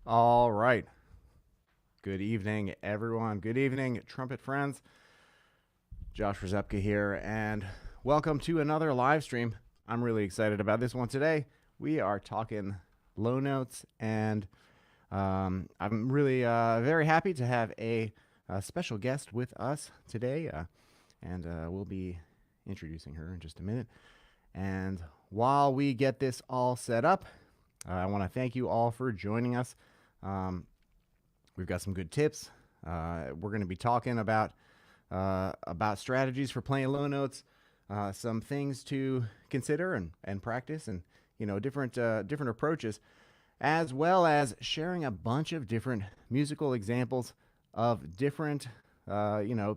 All right. Good evening, everyone. Good evening, trumpet friends. Josh Rzepka here, and welcome to another live stream. I'm really excited about this one today. We are talking low notes, and I'm really very happy to have a special guest with us today, and we'll be introducing her in just a minute. And while we get this all set up, I want to thank you all for joining us. Um, we've got some good tips. We're going to be talking about strategies for playing low notes, some things to consider and practice, and different approaches, as well as sharing a bunch of different musical examples of different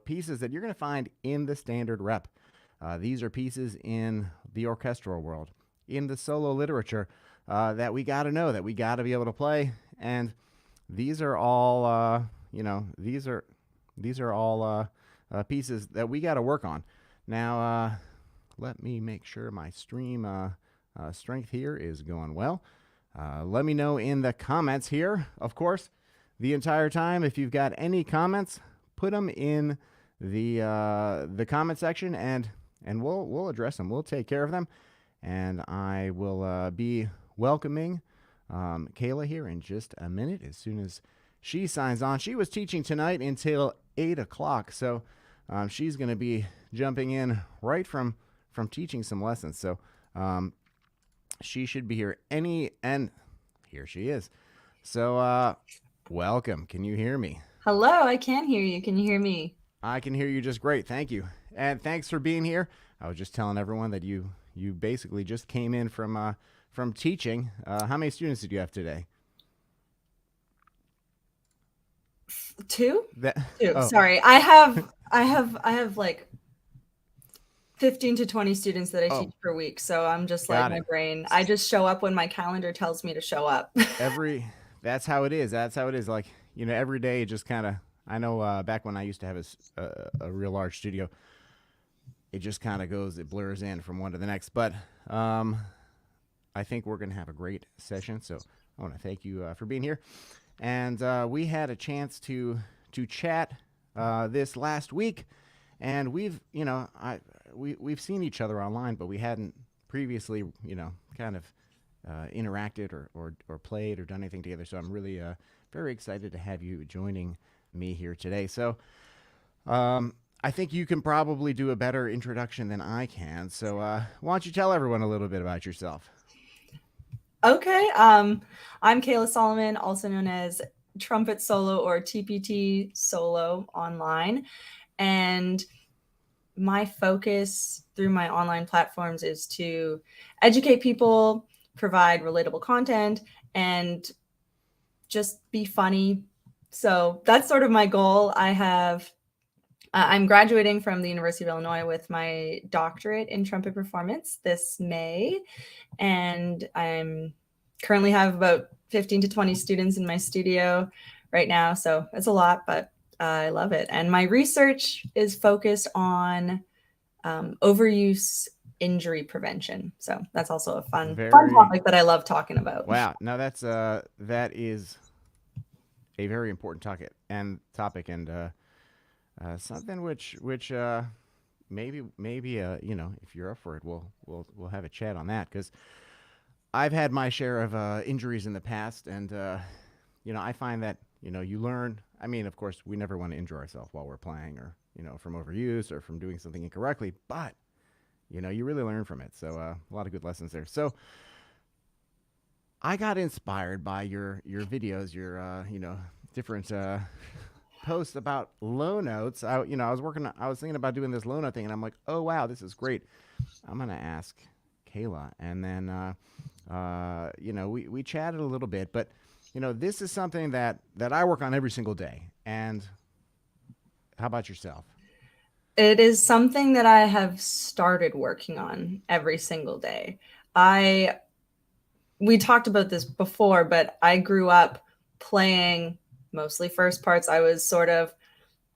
pieces that you're going to find in the standard rep. These are pieces in the orchestral world, in the solo literature, that we got to know, that we got to be able to play, and these are all these are all pieces that we got to work on. Now, let me make sure my stream strength here is going well. Let me know in the comments here, of course, the entire time. If you've got any comments, put them in the comment section, and we'll address them. We'll take care of them, and I will be welcoming Kayla here in just a minute as soon as she signs on. She was teaching tonight until 8 o'clock, so she's going to be jumping in right from teaching some lessons. So she should be here and here she is. So welcome. Can you hear me? Hello, I can hear you. Can you hear me? I can hear you just great. Thank you. And thanks for being here. I was just telling everyone that you basically just came in from teaching. How many students did you have today? Two? That Two. oh, Sorry. I have like 15 to 20 students that I teach oh, per week. So I'm just like got my it. brain. I just show up when my calendar tells me to show up. Every That's how it is. That's how it is. Like, every day it just kind of. I know back when I used to have a real large studio, it just kind of goes, it blurs in from one to the next. But I think we're going to have a great session. So I want to thank you for being here. And we had a chance to chat this last week, and we've seen each other online, but we hadn't previously, kind of interacted or played or done anything together. So I'm really very excited to have you joining me here today. So I think you can probably do a better introduction than I can. So why don't you tell everyone a little bit about yourself? Okay. I'm Kayla Solomon, also known as Trumpet Solo or TPT Solo online. And my focus through my online platforms is to educate people, provide relatable content, and just be funny. So that's sort of my goal. I'm graduating from the University of Illinois with my doctorate in trumpet performance this May, and I'm currently have about 15 to 20 students in my studio right now. So it's a lot, but I love it. And my research is focused on overuse injury prevention. So that's also a fun Very topic that I love talking about. Wow. Now that is a very important topic, and something which maybe if you're up for it, we'll have a chat on that, because I've had my share of injuries in the past, and I find that you learn. I mean, of course, we never want to injure ourselves while we're playing, or from overuse or from doing something incorrectly, but you really learn from it. So a lot of good lessons there. So I got inspired by your videos, your different posts about low notes. I was thinking about doing this low note thing, and I'm like, oh wow, this is great. I'm gonna ask Kayla, and then we chatted a little bit, but this is something that I work on every single day. And how about yourself? It is something that I have started working on every single day. I We talked about this before, but I grew up playing mostly first parts. I was sort of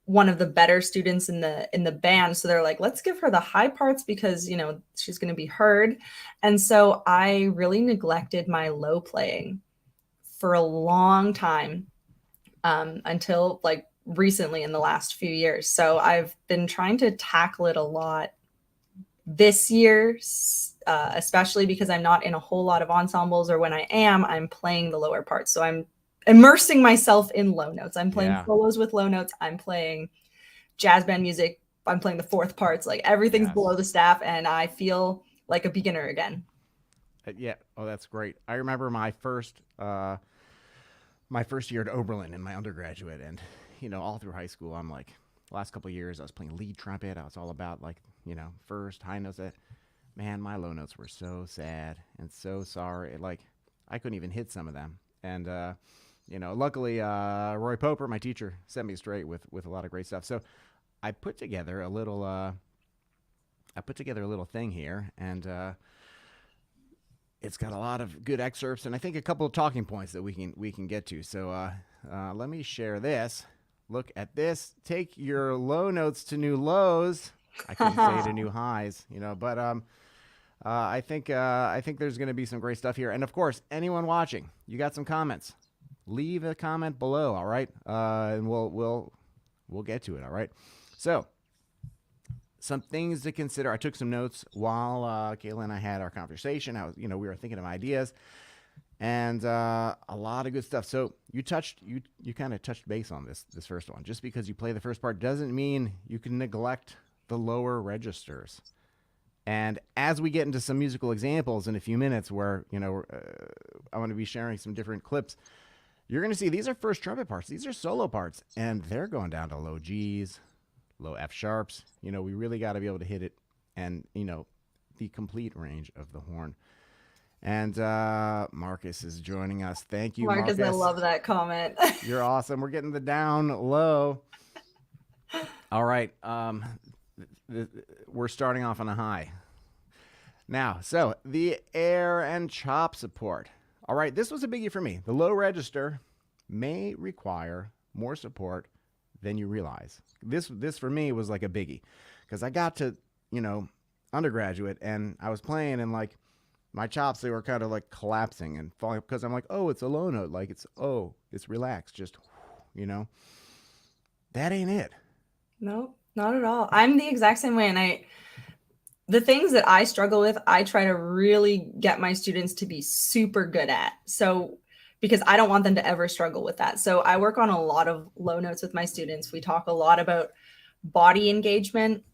one of the better students in the band, so they're like, let's give her the high parts because she's going to be heard. And so I really neglected my low playing for a long time, until like recently in the last few years. So I've been trying to tackle it a lot this year, especially because I'm not in a whole lot of ensembles, or when I am, I'm playing the lower parts. So I'm immersing myself in low notes. I'm playing solos with low notes. I'm playing jazz band music. I'm playing the fourth parts. Like everything's below the staff, and I feel like a beginner again. Yeah. Oh, that's great. I remember my first year at Oberlin in my undergraduate, and all through high school, I'm like, the last couple of years, I was playing lead trumpet. I was all about like first high notes. Man, my low notes were so sad and so sorry. Like I couldn't even hit some of them, and luckily, Roy Poper, my teacher, set me straight with a lot of great stuff. So I put together a little thing here, and it's got a lot of good excerpts, and I think a couple of talking points that we can get to. So let me share this. Look at this. Take your low notes to new lows. I couldn't say to new highs, but I think there's going to be some great stuff here. And of course, anyone watching, you got some comments, leave a comment below. All right, and we'll get to it. All right. So some things to consider. I took some notes while Kayla and I had our conversation. We were thinking of ideas, and a lot of good stuff. So you kind of touched base on this first one. Just because you play the first part doesn't mean you can neglect the lower registers. And as we get into some musical examples in a few minutes, where I want to be sharing some different clips, you're going to see these are first trumpet parts. These are solo parts, and they're going down to low G's, low F sharps. We really got to be able to hit it, and the complete range of the horn. And Marcus is joining us. Thank you, Marcus. I love that comment. You're awesome. We're getting the down low. All right. We're starting off on a high. Now, so the air and chop support. All right, this was a biggie for me. The low register may require more support than you realize. This for me was like a biggie, because I got to undergraduate, and I was playing, and like my chops, they were kind of like collapsing and falling, because I'm like, oh, it's a low note, like it's relaxed, just that ain't it. No, not at all. I'm the exact same way, and the things that I struggle with, I try to really get my students to be super good at. So, because I don't want them to ever struggle with that. So I work on a lot of low notes with my students. We talk a lot about body engagement.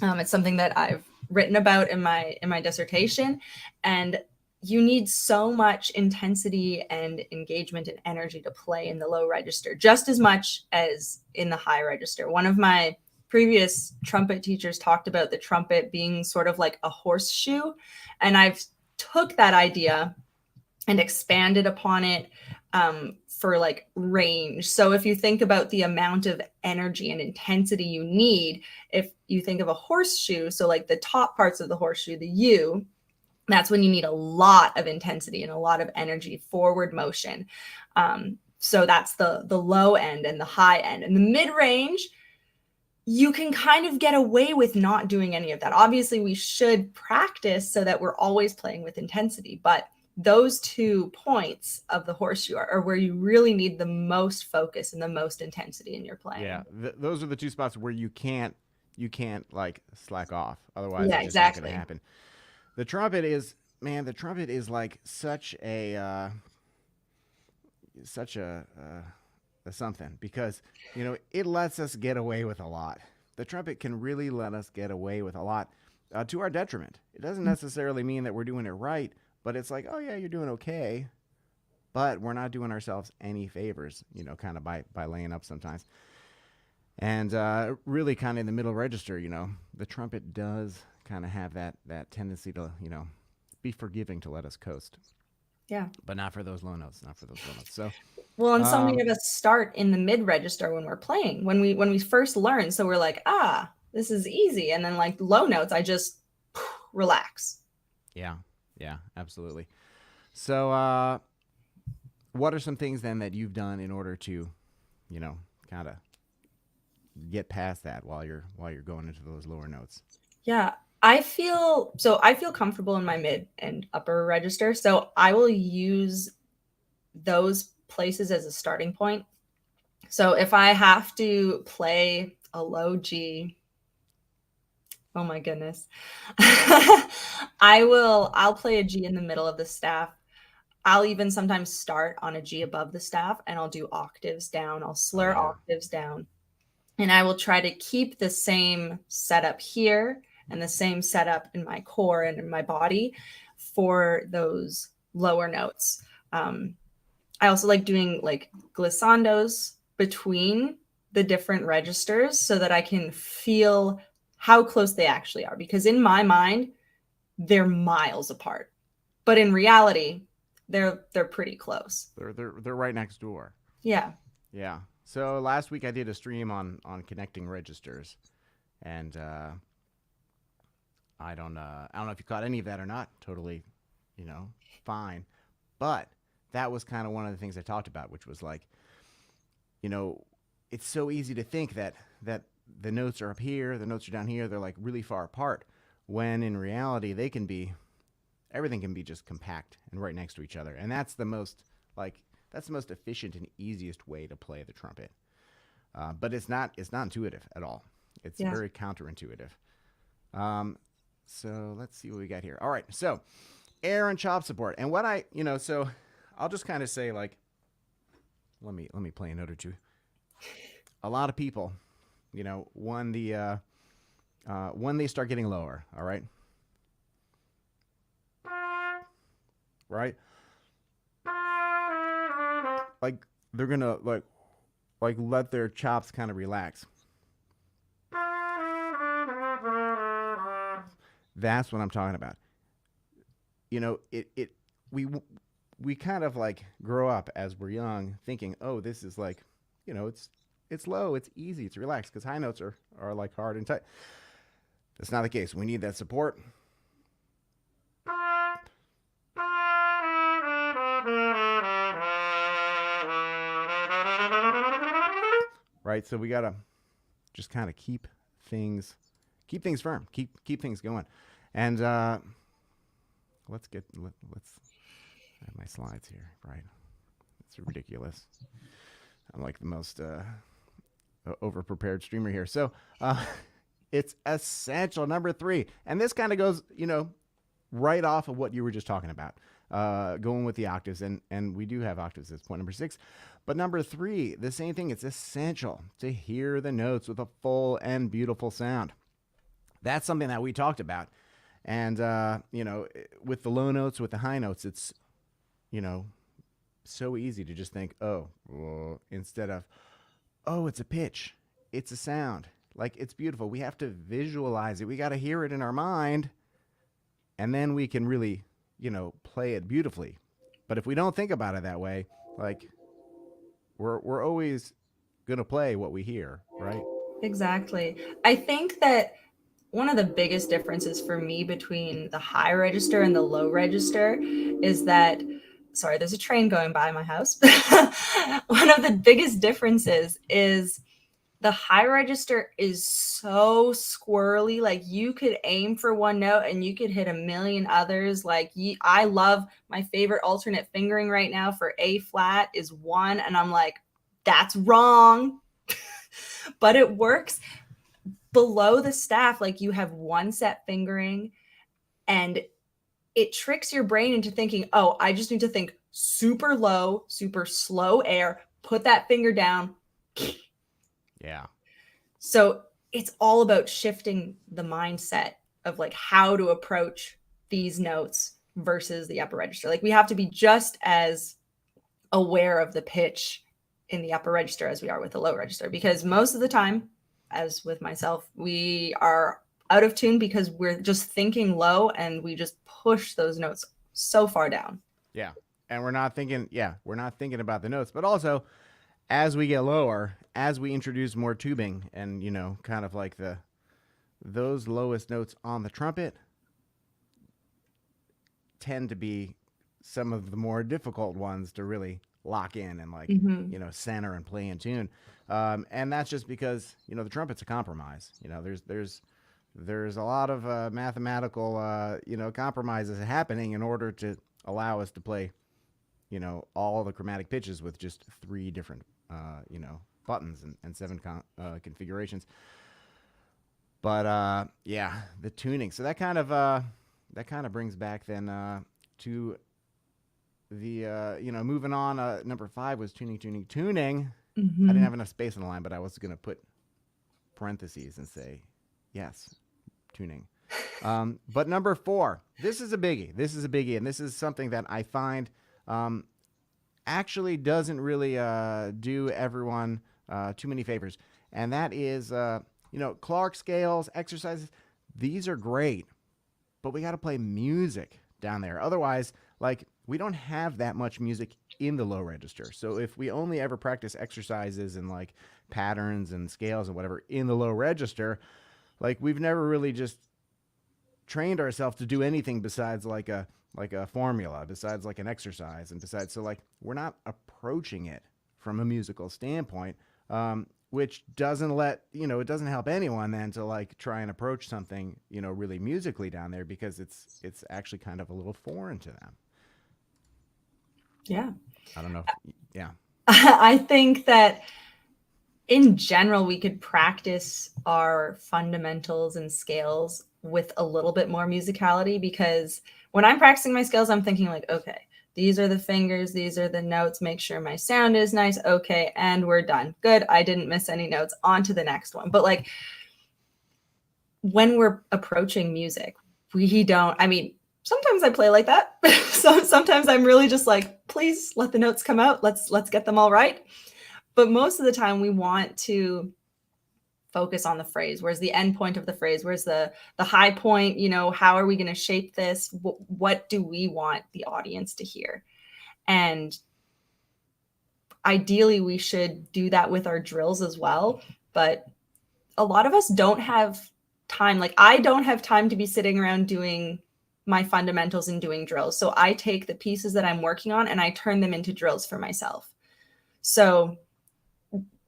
It's something that I've written about in my dissertation. And you need so much intensity and engagement and energy to play in the low register, just as much as in the high register. One of my previous trumpet teachers talked about the trumpet being sort of like a horseshoe, and I've took that idea and expanded upon it for like range. So if you think about the amount of energy and intensity you need, if you think of a horseshoe, so like the top parts of the horseshoe, the U, that's when you need a lot of intensity and a lot of energy, forward motion. So that's the low end and the high end. And the mid-range, you can kind of get away with not doing any of that. Obviously, we should practice so that we're always playing with intensity, but those 2 points of the horseshoe are where you really need the most focus and the most intensity in your playing. Yeah, those are the 2 spots where you can't like slack off. Otherwise, it's just not going to happen. The trumpet is like such a something, because it lets us get away with a lot. The trumpet can really let us get away with a lot, to our detriment. It doesn't necessarily mean that we're doing it right, but it's like, oh yeah, you're doing okay, but we're not doing ourselves any favors, kind of by laying up sometimes. And really kind of in the middle register, the trumpet does kind of have that tendency to be forgiving, to let us coast. Yeah. But not for those low notes. So, well, and so many of us start in the mid register when we're playing, when we first learn. So we're like, this is easy. And then like low notes, I just relax. Yeah, absolutely. So what are some things then that you've done in order to, kind of get past that while you're going into those lower notes? Yeah. I feel comfortable in my mid and upper register. So I will use those places as a starting point. So if I have to play a low G, oh my goodness, I'll play a G in the middle of the staff. I'll even sometimes start on a G above the staff, and I'll do octaves down. I'll slur octaves down. And I will try to keep the same setup here and the same setup in my core and in my body for those lower notes. I also like doing like glissandos between the different registers so that I can feel how close they actually are. Because in my mind, they're miles apart. But in reality, they're pretty close. They're right next door. Yeah. Yeah. So last week I did a stream on connecting registers, and I don't know if you caught any of that or not. Totally, fine. But that was kind of one of the things I talked about, which was like, it's so easy to think that the notes are up here, the notes are down here, they're like really far apart, when in reality everything can be just compact and right next to each other, and that's the most efficient and easiest way to play the trumpet. But it's not intuitive at all. It's very counterintuitive. So let's see what we got here. All right, so air and chop support, and what so I'll just kind of say, like, let me play a note or two. A lot of people, when they start getting lower, all right, like they're gonna like let their chops kind of relax. That's what I'm talking about. We kind of like grow up as we're young thinking, oh, this is like, it's low, it's easy, it's relaxed, because high notes are like hard and tight. That's not the case. We need that support. Right? So we gotta just kind of keep things firm, keep things going. And let's have my slides here. Right? It's ridiculous. I'm like the most over prepared streamer here. So it's essential, number 3, and this kind of goes right off of what you were just talking about, going with the octaves, and we do have octaves as point number 6. But number 3, the same thing. It's essential to hear the notes with a full and beautiful sound. That's something that we talked about. And, with the low notes, with the high notes, it's, so easy to just think, instead of, it's a pitch, it's a sound. Like, it's beautiful. We have to visualize it. We got to hear it in our mind, and then we can really, play it beautifully. But if we don't think about it that way, like, we're always going to play what we hear, right? Exactly. I think that one of the biggest differences for me between the high register and the low register is that, sorry, there's a train going by my house. One of the biggest differences is the high register is so squirrely. Like, you could aim for one note and you could hit a million others. Like, I love my favorite alternate fingering right now for A flat is 1. And I'm like, that's wrong. But it works. Below the staff, like, you have one set fingering, and it tricks your brain into thinking, oh, I just need to think super low, super slow air, put that finger down. Yeah. So it's all about shifting the mindset of like how to approach these notes versus the upper register. Like, we have to be just as aware of the pitch in the upper register as we are with the low register, because most of the time, as with myself, we are out of tune because we're just thinking low and we just push those notes so far down. Yeah. And we're not thinking about the notes, but also as we get lower, as we introduce more tubing and, kind of like those lowest notes on the trumpet tend to be some of the more difficult ones to really lock in and like, center and play in tune. And that's just because, the trumpet's a compromise. There's a lot of mathematical, compromises happening in order to allow us to play all the chromatic pitches with just three different, buttons and seven configurations. But yeah, the tuning. So that kind of brings back then to the moving on. Number 5 was tuning, tuning, tuning. I didn't Hmm. have enough space on the line, but I was gonna put parentheses and say yes, tuning. But number 4, this is a biggie. This is a biggie, and this is something that I find um, actually doesn't really do everyone too many favors, and that is Clark scales, exercises. These are great, but we got to play music down there. Otherwise, like we don't have that much music in the low register. So if we only ever practice exercises and like patterns and scales and whatever in the low register, like we've never really just trained ourselves to do anything besides like a formula, besides like an exercise, and besides, so like we're not approaching it from a musical standpoint, which doesn't it doesn't help anyone then to like try and approach something really musically down there, because it's actually kind of a little foreign to them. Yeah. I don't know. Yeah, I think that in general, we could practice our fundamentals and scales with a little bit more musicality, because when I'm practicing my scales, I'm thinking like, okay, these are the fingers, these are the notes, make sure my sound is nice. Okay, and we're done. Good. I didn't miss any notes. On to the next one. But like when we're approaching music, we don't, I mean, sometimes I play like that. So sometimes I'm really just like, please let the notes come out. Let's get them all right. But most of the time we want to focus on the phrase. Where's the end point of the phrase? Where's the high point? How are we going to shape this? What do we want the audience to hear? And ideally we should do that with our drills as well, but a lot of us don't have time. Like I don't have time to be sitting around doing my fundamentals and doing drills. So I take the pieces that I'm working on and I turn them into drills for myself. So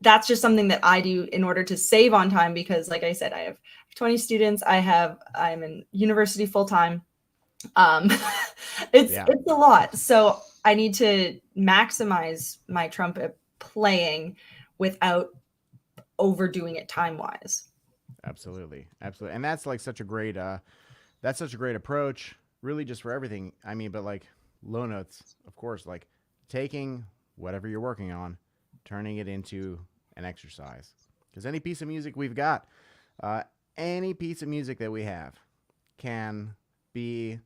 that's just something that I do in order to save on time, because like I said, I have 20 students. I'm in university full time. Um, yeah, it's a lot. So I need to maximize my trumpet playing without overdoing it time wise. absolutely, absolutely. And that's such a great approach, really, just for everything. I mean, but like low notes, of course, like taking whatever you're working on, turning it into an exercise. Because any piece of music we've got, uh, any piece of music that we have can be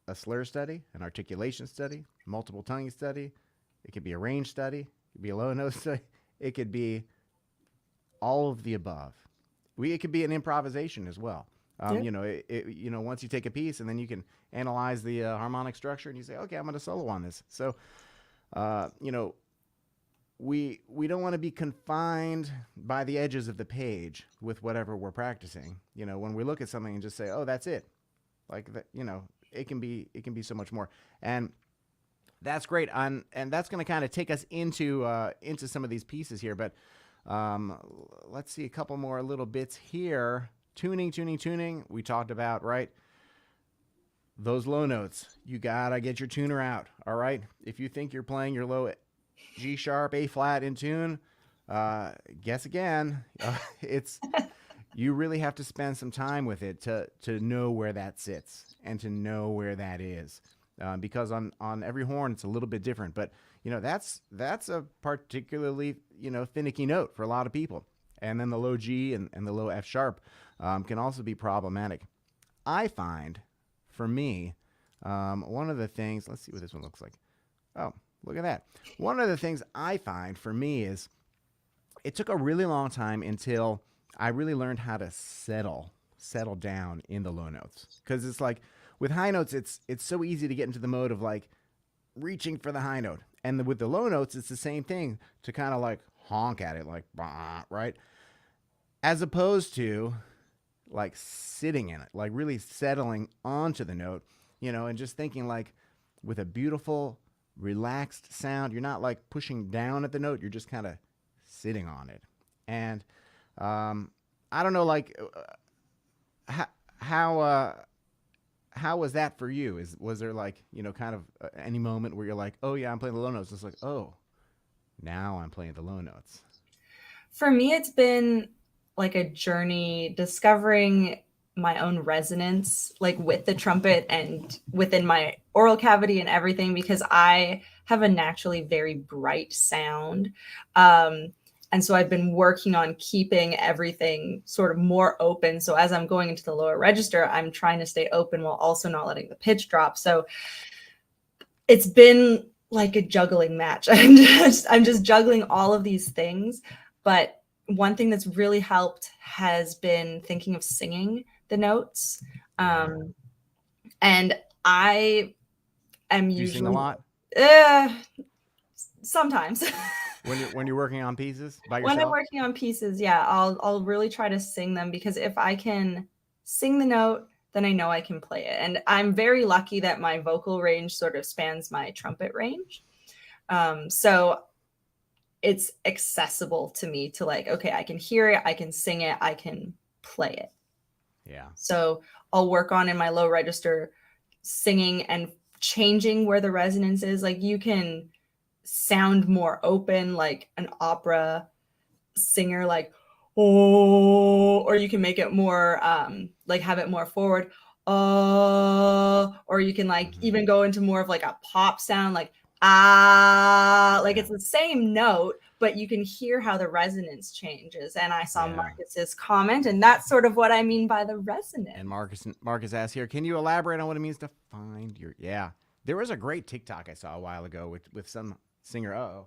a slur study, an articulation study, multiple tongue study. It could be a range study. It could be a low note study. It could be all of the above. It could be an improvisation as well. Yeah. Once you take a piece and then you can analyze the harmonic structure and you say, okay, I'm going to solo on this. So, uh, you know, we don't want to be confined by the edges of the page with whatever we're practicing. When we look at something and just say, oh, that's it. Like that, it can be so much more. And that's great. And that's going to kind of take us into some of these pieces here. But um, let's see a couple more little bits here. Tuning, tuning, tuning. We talked about, right? Those low notes. You got to get your tuner out. All right. If you think you're playing your low G sharp, A flat in tune, guess again. It's you really have to spend some time with it to know where that sits and to know where that is, because on every horn it's a little bit different. But that's a particularly finicky note for a lot of people. And then the low G and the low F sharp can also be problematic. I find, for me, one of the things. Let's see what this one looks like. Oh, look at that. One of the things I find for me is it took a really long time until I really learned how to settle down in the low notes, because it's like with high notes it's so easy to get into the mode of like reaching for the high note, and with the low notes it's the same thing, to kind of like honk at it like bah, right, as opposed to like sitting in it, like really settling onto the note, and just thinking like with a beautiful relaxed sound. You're not like pushing down at the note, you're just kind of sitting on it. And I don't know, like how how was that for you? Was there like, kind of any moment where you're like, oh yeah, I'm playing the low notes. It's like, oh, now I'm playing the low notes. For me, it's been like a journey discovering my own resonance, like with the trumpet and within my oral cavity and everything, because I have a naturally very bright sound. And so I've been working on keeping everything sort of more open. So as I'm going into the lower register, I'm trying to stay open while also not letting the pitch drop. So it's been like a juggling match. I'm just juggling all of these things. But one thing that's really helped has been thinking of singing the notes. Yeah. And I am Do you sing a usually lot uh, sometimes when you're working on pieces by when I'm yourself? working on pieces, yeah, I'll really try to sing them, because if I can sing the note, then I know I can play it. And I'm very lucky that my vocal range sort of spans my trumpet range. So it's accessible to me to like, okay, I can hear it, I can sing it, I can play it. Yeah. So I'll work on in my low register singing and changing where the resonance is. Like you can sound more open, like an opera singer, like, oh, or you can make it more, like have it more forward. Or you can like Hmm. even go into more of like a pop sound, like ah, like Yeah. it's the same note, but you can hear how the resonance changes. And I saw Yeah. Marcus's comment, and that's sort of what I mean by the And resonance. Marcus asks here, can you elaborate on what it means to find your? Yeah, there was a great TikTok I saw a while ago with some singer. Um,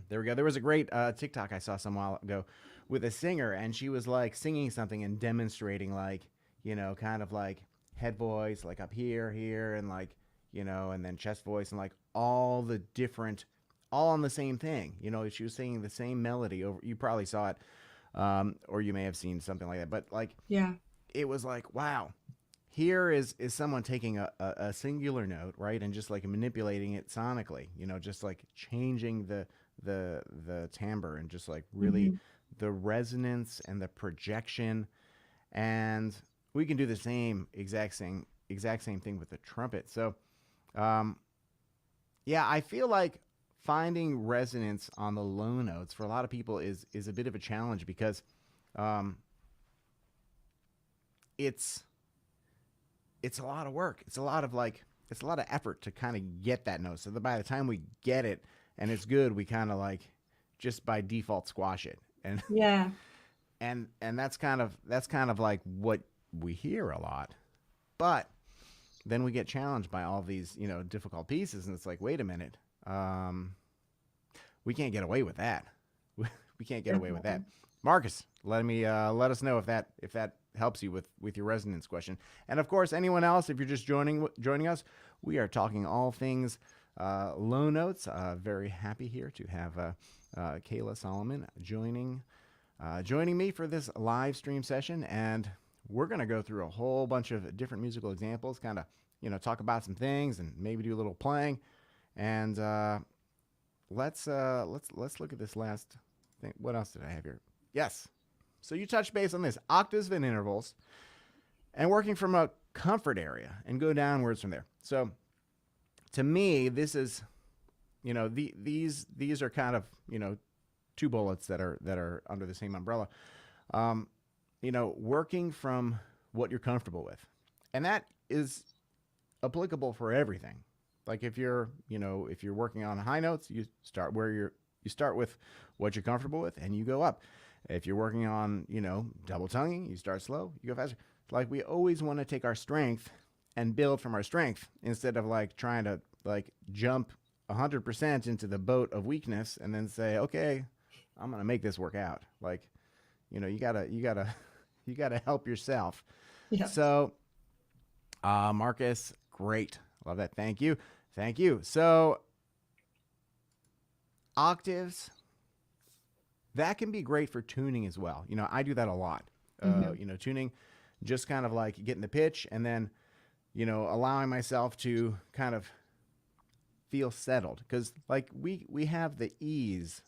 there we go. There was a great TikTok I saw some while ago with a singer, and she was like singing something and demonstrating like, kind of like head voice, like up here, here, and like, and then chest voice, and like all the different, all on the same thing. She was singing the same melody over. You probably saw it, or you may have seen something like that. But like, Yeah. it was like, wow, here is someone taking a singular note, right, and just like manipulating it sonically, just like changing the timbre and just like really Mm-hmm. the resonance and the projection. And we can do the exact same thing with the trumpet. So um, yeah, I feel like finding resonance on the low notes for a lot of people is a bit of a challenge because um, it's it's a lot of work. It's a lot of effort to kind of get that note. So that by the time we get it and it's good, we kind of like just by default squash it. And Yeah. and that's kind of like what we hear a lot. But then we get challenged by all these, difficult pieces and it's like, wait a minute. Um, we can't get away with that. We can't get away with that. Definitely. Marcus, let us know if that helps you with your resonance question. And of course, anyone else, if you're just joining us, we are talking all things low notes. Very happy here to have Kayla Solomon joining me for this live stream session, and we're gonna go through a whole bunch of different musical examples, kind of talk about some things and maybe do a little playing. And let's look at this last thing. What else did I have here? Yes. So you touch base on this octaves and intervals, and working from a comfort area and go downwards from there. So to me, this is these are kind of two bullets that are under the same umbrella. Um, working from what you're comfortable with, and that is applicable for everything. Like if you're working on high notes, you start where you start with what you're comfortable with and you go up. If you're working on, double tonguing, you start slow, you go faster. Like we always want to take our strength and build from our strength instead of like trying to like jump 100% into the boat of weakness and then say, okay, I'm going to make this work out. Like, you gotta you gotta help yourself. Yeah. So Marcus, great. Love that. Thank you. Thank you. So, octaves, that can be great for tuning as well. I do that a lot. Mm-hmm. Tuning, just kind of like getting the pitch and then, allowing myself to kind of feel settled. Because, like, we have the ease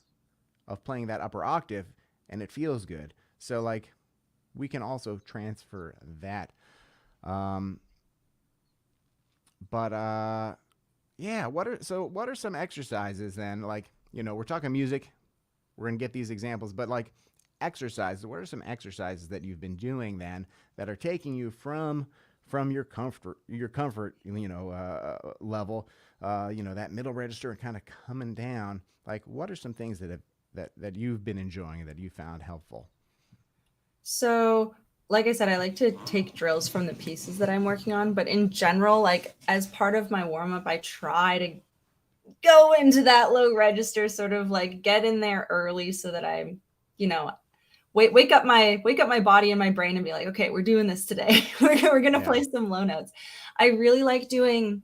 of playing that upper octave and it feels good. So, like, we can also transfer that Um, but yeah, what are some exercises then? Like, we're talking music. We're gonna get these examples, but like exercises. What are some exercises that you've been doing then that are taking you from your comfort level, that middle register, and kind of coming down? Like, what are some things that you've been enjoying that you found helpful? So, like I said, I like to take drills from the pieces that I'm working on, but in general, like as part of my warm up, I try to go into that low register, sort of like get in there early so that I'm, you know, wake up my body and my brain and be like, okay, we're doing this today. We're gonna Yeah. play some low notes. I really like doing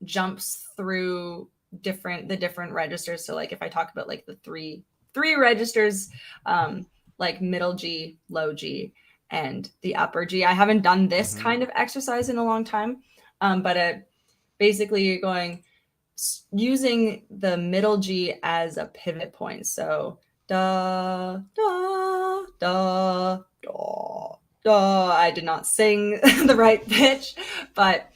jumps through the different registers. So like if I talk about like the three registers, um, like middle G, low G, and the upper G. I haven't done this Mm-hmm. kind of exercise in a long time, but basically you're going using the middle G as a pivot point. So da da da da da. I did not sing the right pitch, but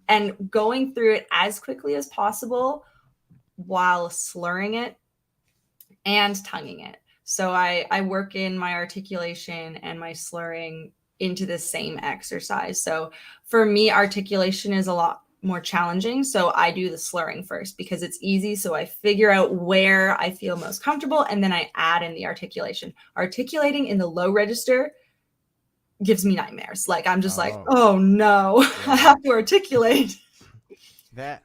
and going through it as quickly as possible while slurring it and tonguing it. So I work in my articulation and my slurring into the same exercise. So for me, articulation is a lot more challenging. So I do the slurring first because it's easy. So I figure out where I feel most comfortable and then I add in the articulation. Articulating in the low register gives me nightmares. Like I'm just like, Oh, oh no, I yeah. have to articulate. That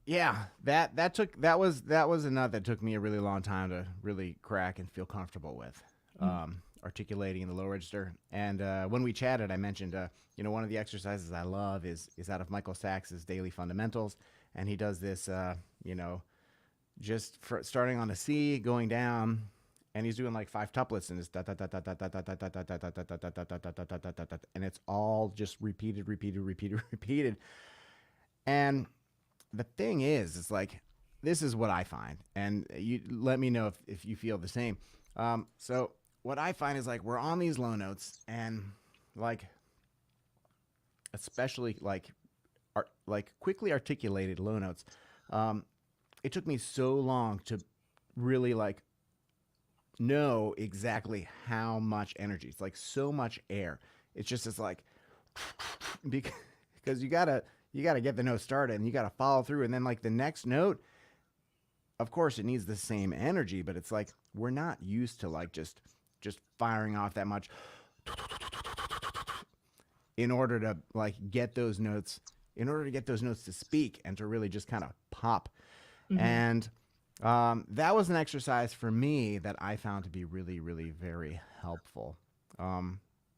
yeah, that was a nut that took me a really long time to really crack and feel comfortable with. Articulating in the low register. And when we chatted, I mentioned, one of the exercises I love is out of Michael Sacks's Daily Fundamentals, and he does this, just starting on a C, going down, and he's doing like five tuplets, and it's and it's all just repeated, repeated, repeated, repeated. And the thing is, it's like this is what I find, and you let me know if you feel the same. So what I find is like we're on these low notes, and like especially like quickly articulated low notes. Um, it took me so long to really like know exactly how much energy. It's like so much air. It's like because you gotta get the note started and you gotta follow through, and then like the next note, of course it needs the same energy, but it's like we're not used to like just firing off that much in order to like get those notes in order to get those notes to speak and to really just kind of pop. Mhm. And that was an exercise for me that I found to be really, really very helpful.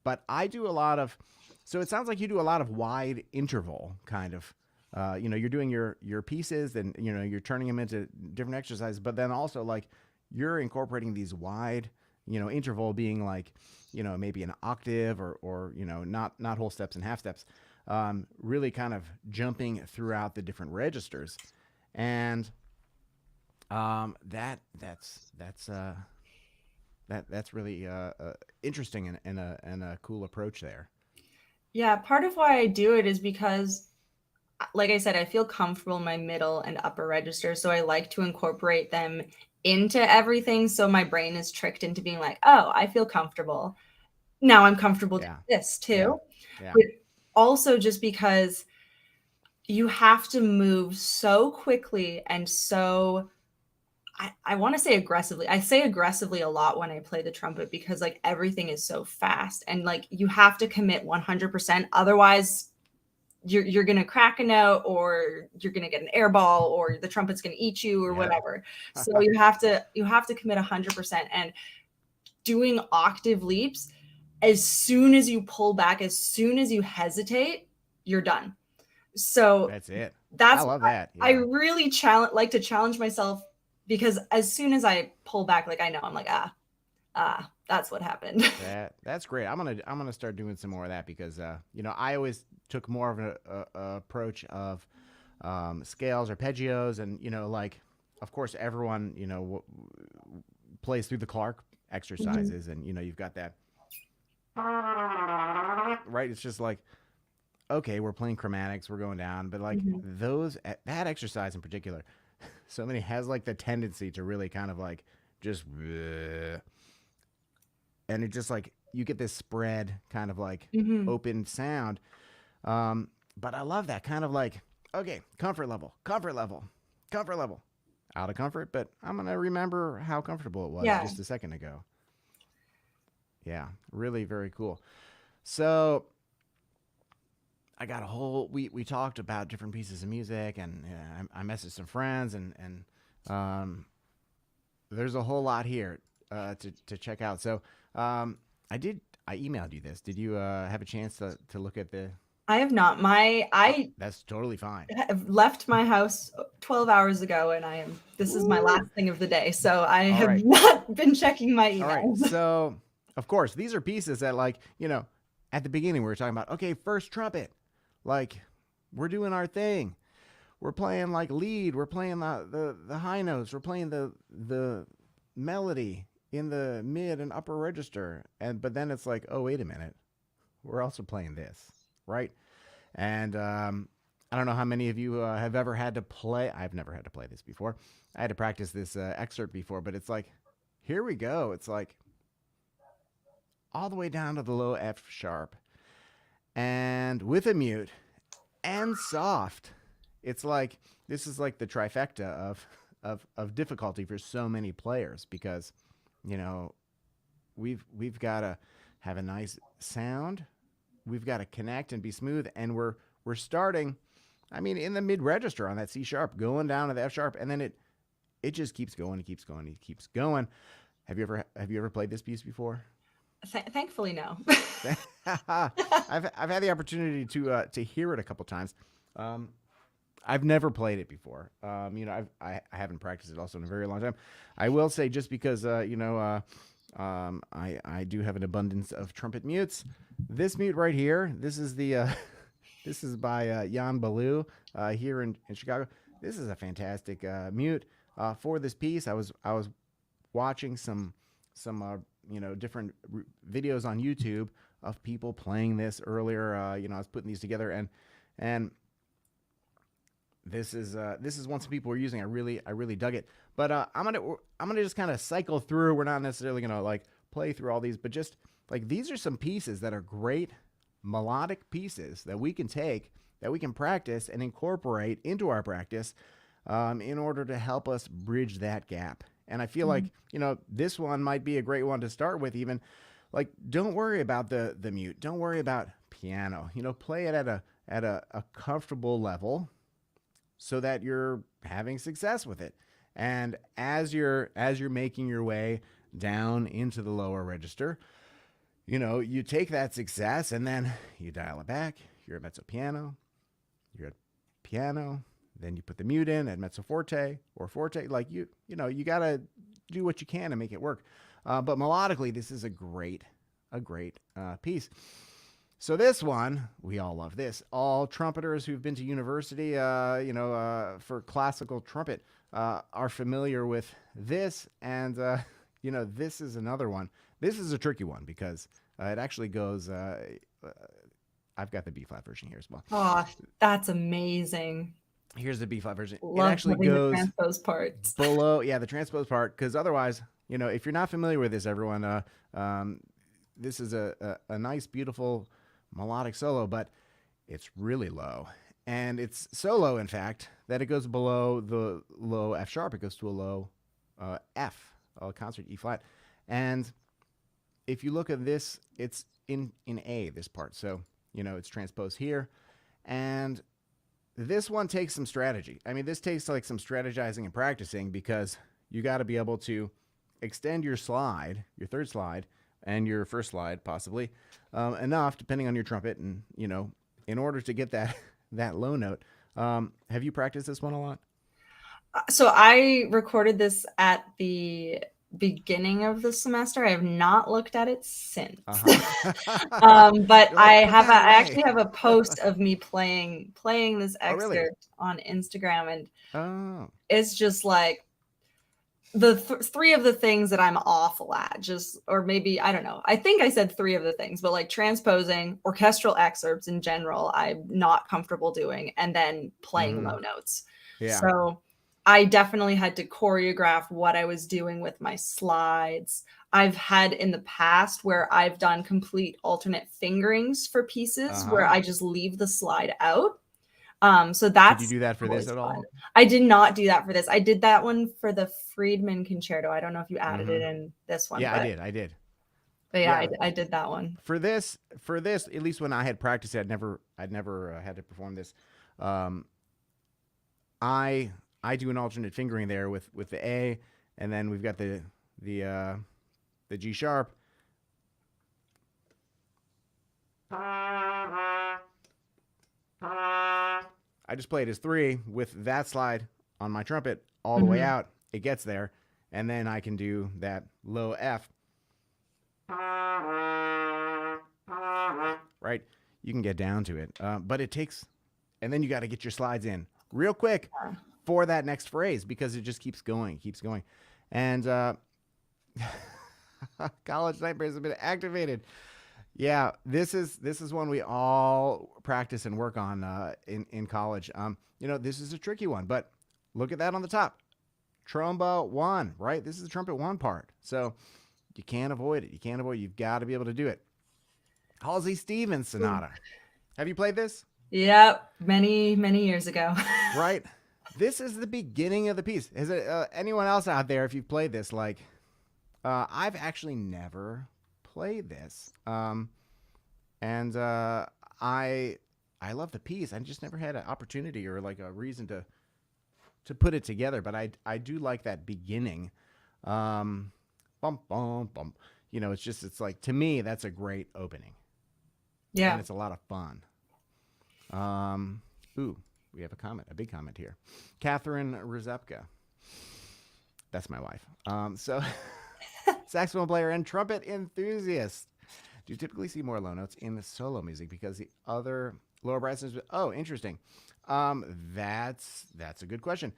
But I do a lot of, so it sounds like you do a lot of wide interval kind of. You're doing your pieces, and you're turning them into different exercises. But then also like you're incorporating these wide, interval being like, maybe an octave or not whole steps and half steps. Really kind of jumping throughout the different registers, and that's really interesting and a cool approach there. Yeah, part of why I do it is because, like I said, I feel comfortable in my middle and upper register. So I like to incorporate them into everything. So my brain is tricked into being like, oh, I feel comfortable. Now I'm comfortable doing Yeah, this yeah, too. yeah, But also just because you have to move so quickly and so I want to say aggressively. I say aggressively a lot when I play the trumpet because like everything is so fast and like you have to commit 100%. Otherwise, you're gonna crack a note or you're gonna get an air ball or the trumpet's gonna eat you or yep. whatever. So you have to commit 100%. And doing octave leaps, as soon as you pull back, as soon as you hesitate, you're done. So That's it. I that's love that. I Yeah. really like to challenge myself because as soon as I pull back, like I know I'm like, that's what happened. That's great. I'm gonna start doing some more of that because I always took more of a approach of scales, arpeggios, and like of course everyone plays through the Clark Mhm. exercises, and you've got that right? It's just like, okay, we're playing chromatics, we're going down, but like that exercise in particular, so many has like the tendency to really kind of like just, and it just like you get this spread kind of like open sound. But I love that kind of like, okay, comfort level, comfort level, comfort level, out of comfort, but I'm gonna remember how comfortable it was Yeah. just a second ago. Yeah, really very cool. So I got a whole. We talked about different pieces of music, and I messaged some friends, and there's a whole lot here to check out. So I emailed you this. Did you have a chance to look at the? I have not. I That's totally fine. have left my house 12 hours ago, and this is my last thing of the day. So I All have right. not been checking my emails. All right. So of course these are pieces that like at the beginning we were talking about. Okay, first trumpet, like we're doing our thing. We're playing like lead. We're playing the high notes. We're playing the melody in the mid and upper register. But then it's like, oh wait a minute, we're also playing this, right? And I don't know how many of you have ever had to play. I've never had to play this before. I had to practice this excerpt before, but it's like, here we go. It's like all the way down to the low F sharp, and with a mute and soft. It's like this is like the trifecta of difficulty for so many players because we've got to have a nice sound, we've got to connect and be smooth, and we're starting, I mean, in the mid register on that C sharp, going down to the F sharp, and then it just keeps going, it keeps going, it keeps going. Have you ever played this piece before? Thankfully, no. I've had the opportunity to hear it a couple times. I've never played it before. I haven't practiced it also in a very long time. I will say, just because I do have an abundance of trumpet mutes. This mute right here, this is this is by Jan Ballou here in Chicago. This is a fantastic mute for this piece. I was watching some different videos on YouTube of people playing this earlier. I was putting these together, and this is one some people were using. I really dug it. But I'm gonna just kind of cycle through. We're not necessarily gonna like play through all these, but just like these are some pieces that are great melodic pieces that we can take, that we can practice and incorporate into our practice in order to help us bridge that gap. And I feel like this one might be a great one to start with. Even like, don't worry about the mute. Don't worry about piano. Play it at a comfortable level, so that you're having success with it. And as you're making your way down into the lower register, you take that success and then you dial it back. You're at mezzo piano, you're at piano, then you put the mute in at mezzo forte or forte. Like you gotta do what you can to make it work. But melodically, this is a great piece. So this one, we all love this. All trumpeters who've been to university, for classical trumpet, are familiar with this. And, this is another one. This is a tricky one because it actually goes, I've got the B-flat version here as well. Oh, that's amazing. Here's the B-flat version. Love it actually goes the transpose parts. below, the transpose part, because otherwise, if you're not familiar with this, everyone, this is a nice, beautiful melodic solo, but it's really low. And it's so low, in fact, that it goes below the low F sharp. It goes to a low F, a concert E flat. And if you look at this, it's in A, this part. So, it's transposed here. And this one takes some strategy. I mean, this takes like some strategizing and practicing, because you got to be able to extend your slide, your third slide, and your first slide possibly enough, depending on your trumpet, and in order to get that low note. Have you practiced this one a lot? So I recorded this at the beginning of the semester. I have not looked at it since. But I actually have a post of me playing this excerpt on Instagram, and it's just like the three of the things that I'm awful at, just, or maybe, I don't know. I think I said three of the things, but like transposing, orchestral excerpts in general, I'm not comfortable doing, and then playing low notes. Yeah. So I definitely had to choreograph what I was doing with my slides. I've had in the past where I've done complete alternate fingerings for pieces where I just leave the slide out. So Did you that's do that for this always at fun. all? I did not do that for this. I did that one for the Freedmen concerto. I don't know if you added it in this one, Yeah, I did. but yeah, Yeah, I did that one. for this, at least when I had practiced, I'd never had to perform this. Um, I do an alternate fingering there with the A, and then we've got the G sharp. I just play it as 3 with that slide on my trumpet all the way out. It gets there, and then I can do that low F. Right? You can get down to it, but it takes, and then you got to get your slides in real quick for that next phrase because it just keeps going, and college nightmares have been activated. Yeah, this is one we all practice and work on in college. This is a tricky one, but look at that on the top, tromba 1, right? This is the trumpet 1 part, so you can't avoid it. You've got to be able to do it. Halsey Stevens Sonata. Have you played this? Yep, many years ago. Right. This is the beginning of the piece. Is it anyone else out there? If you've played this, like I've actually never played this, and I love the piece. I just never had an opportunity or like a reason to put it together. But I do like that beginning. Bum bum bum. It's like, to me, that's a great opening. Yeah. And it's a lot of fun. Ooh, we have a big comment here. Catherine Rzepka. That's my wife. So saxophone player and trumpet enthusiast. Do you typically see more low notes in the solo music because the other lower brasses? Oh, interesting. That's a good question.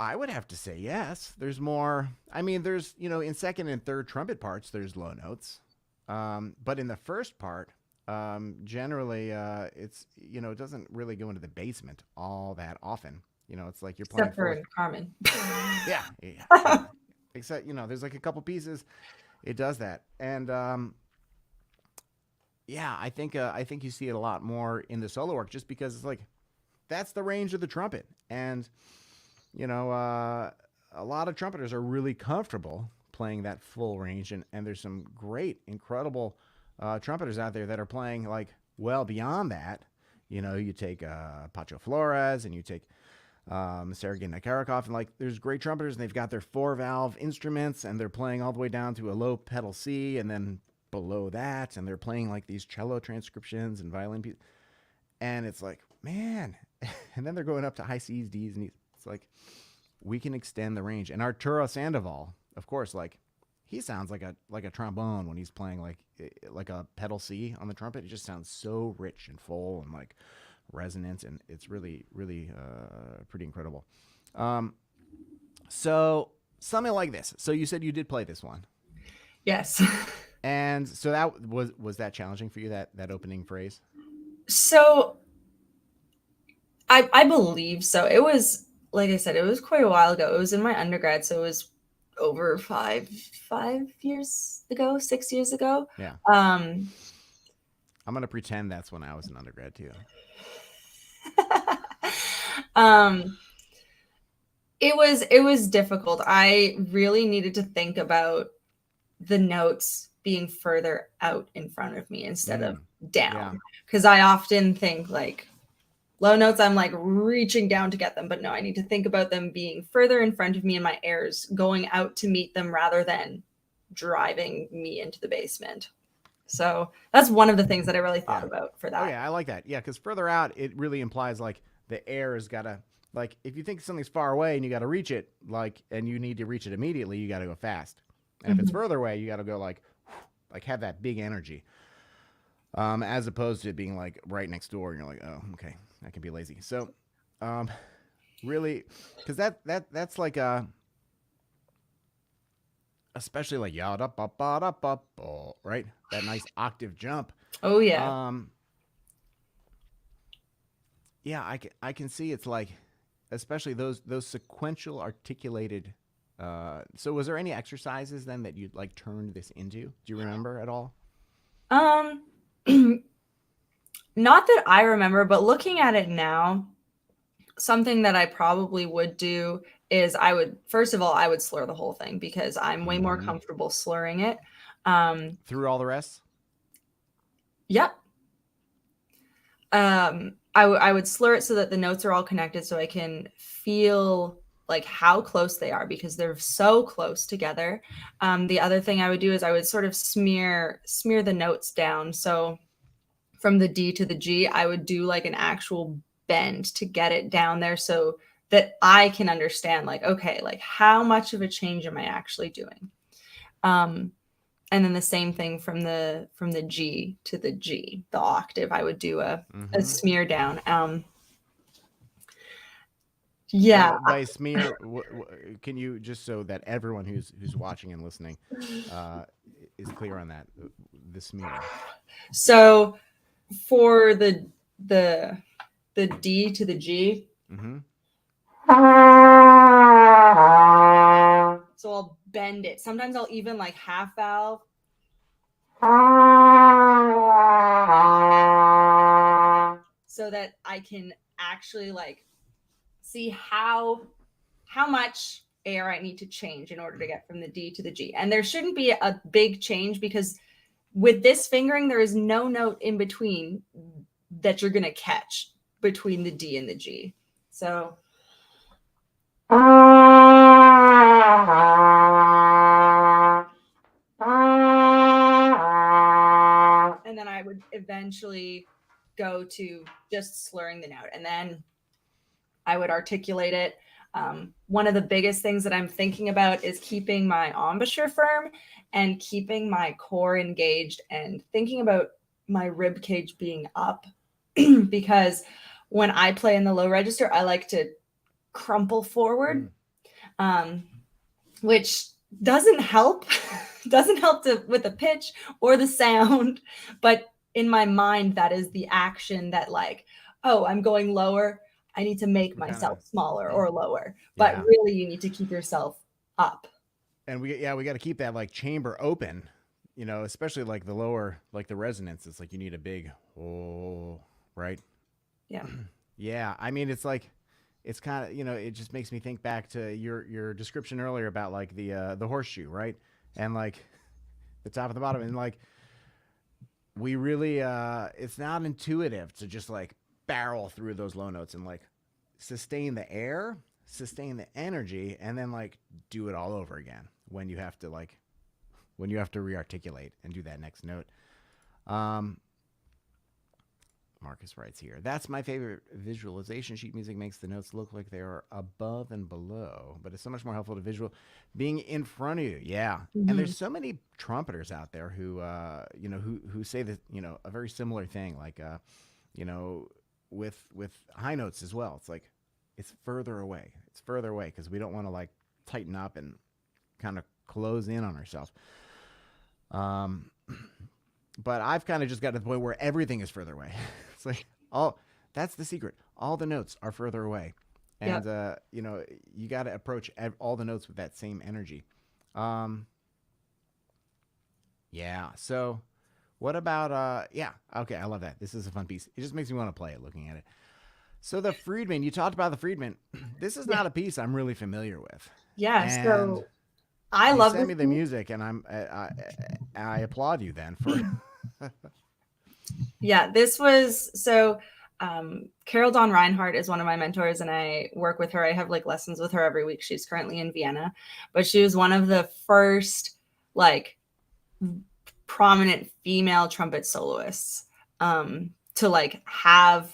I would have to say yes. There's more. I mean, there's, in second and third trumpet parts, there's low notes. But in the first part, generally, it's, it doesn't really go into the basement all that often. It's like you're playing Except for Carmen. Yeah. Except, there's like a couple pieces. It does that. And, yeah, I think you see it a lot more in the solo work just because it's like, that's the range of the trumpet. And, a lot of trumpeters are really comfortable playing that full range, and there's some great, incredible trumpeters out there that are playing like well beyond that. You take Pacho Flores, and you take Sergei Nakarikov, and like there's great trumpeters, and they've got their 4-valve instruments, and they're playing all the way down to a low pedal C, and then below that, and they're playing like these cello transcriptions and violin pieces, and it's like, man, and then they're going up to high C's, D's, and E's. It's like, we can extend the range. And Arturo Sandoval, of course, like he sounds like a trombone when he's playing like a pedal C on the trumpet. It just sounds so rich and full and like resonant, and it's really, really pretty incredible. So something like this. So you said you did play this one. Yes. And so that was that challenging for you, that opening phrase? So I believe so. It was, like I said, it was quite a while ago. It was in my undergrad, so it was over 5 years ago, 6 years ago. Yeah. I'm gonna pretend that's when I was an undergrad too. It was difficult. I really needed to think about the notes being further out in front of me instead of down, because I often think like low notes, I'm like reaching down to get them, but no, I need to think about them being further in front of me and my airs going out to meet them rather than driving me into the basement. So that's one of the things that I really thought about for that. Oh yeah, I like that. Yeah, because further out, it really implies like the air has got to, like, if you think something's far away and you got to reach it, like, and you need to reach it immediately, you got to go fast. And if it's further away, you got to go like have that big energy, as opposed to it being like right next door and you're like, oh, okay, I can be lazy. So, really, because that's like especially like yada ba ba da ba ba, right? That nice octave jump. Oh yeah. Um, yeah, I can see it's like, especially those sequential articulated. So was there any exercises then that you'd like turned this into? Do you remember at all? Um, not that I remember, but looking at it now, something that I probably would do is I would, first of all, I would slur the whole thing because I'm way more Mm-hmm. comfortable slurring it. Um, Through all the rest. yep. I would slur it so that the notes are all connected so I can feel like how close they are because they're so close together. The other thing I would do is I would sort of smear the notes down. So from the D to the G, I would do like an actual bend to get it down there so that I can understand like, okay, like how much of a change am I actually doing? Um, and then the same thing from the G to the G, the octave, I would do a Mm-hmm. smear down. And Yeah. by smear, can you just so that everyone who's watching and listening uh, is clear on that, the smear. So for the the D to the G, Mm-hmm. so I'll bend it. Sometimes I'll even like half valve so that I can actually like see how much air I need to change in order to get from the D to the G. And there shouldn't be a big change because with this fingering, there is no note in between that you're going to catch between the D and the G. So. And then I would eventually go to just slurring the note. And then I would articulate it. One of the biggest things that I'm thinking about is keeping my embouchure firm and keeping my core engaged and thinking about my rib cage being up because when I play in the low register, I like to crumple forward, um, which doesn't help. Doesn't help with the pitch or the sound, but in my mind, that is the action that like, oh, I'm going lower. I need to make We're kind of myself smaller or lower. But yeah, really, you need to keep yourself up. and we got to keep that like chamber open, especially like the lower like the resonance. It's like you need a big oh right. Yeah. Yeah, I mean it's kind of it just makes me think back to your description earlier about like the horseshoe, right? And like the top and the bottom, and like we really it's not intuitive to just like barrel through those low notes and like sustain the air, sustain the energy, and then like do it all over again when you have to rearticulate and do that next note. um Marcus writes here, that's my favorite visualization. Sheet music makes the notes look like they are above and below, but it's so much more helpful to visual being in front of you. Yeah. And Mm-hmm. there's so many trumpeters out there who say that, a very similar thing, like, you know, with high notes as well. It's like, it's further away. It's further away because we don't want to like tighten up and kind of close in on ourselves. Um, but I've kind of just got to the point where everything is further away. It's like that's the secret. All the notes are further away, and Yep. you got to approach all the notes with that same energy. Um, yeah. So, what about yeah? Okay, I love that. This is a fun piece. It just makes me want to play it looking at it. So the Freedmen, you talked about the Freedmen. This is Yeah. not a piece I'm really familiar with, Yeah. and So I you love sent this me the piece. music, and I applaud you then for. Yeah, this was so Carol Dawn Reinhardt is one of my mentors and I work with her. I have like lessons with her every week. She's currently in Vienna, but she was one of the first like prominent female trumpet soloists to like have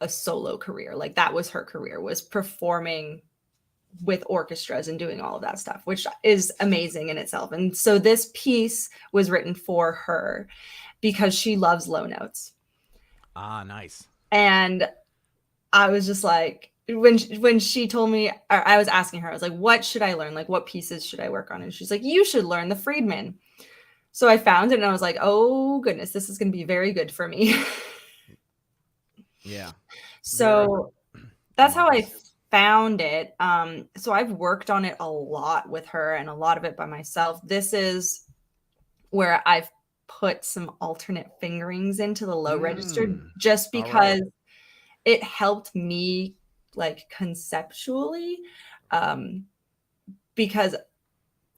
a solo career. Like that was her career, was performing with orchestras and doing all of that stuff, which is amazing in itself. And so this piece was written for her because she loves low notes. Ah, nice. And I was just like, when she told me, or I was asking her, I was like, what should I learn? Like, what pieces should I work on? And she's like, you should learn the Freedmen. So I found it and I was like, oh goodness, this is going to be very good for me. Yeah. So I'm that's how I liking this. found it. So I've worked on it a lot with her and a lot of it by myself. This is where I've put some alternate fingerings into the low register just All right. because it helped me like conceptually. Because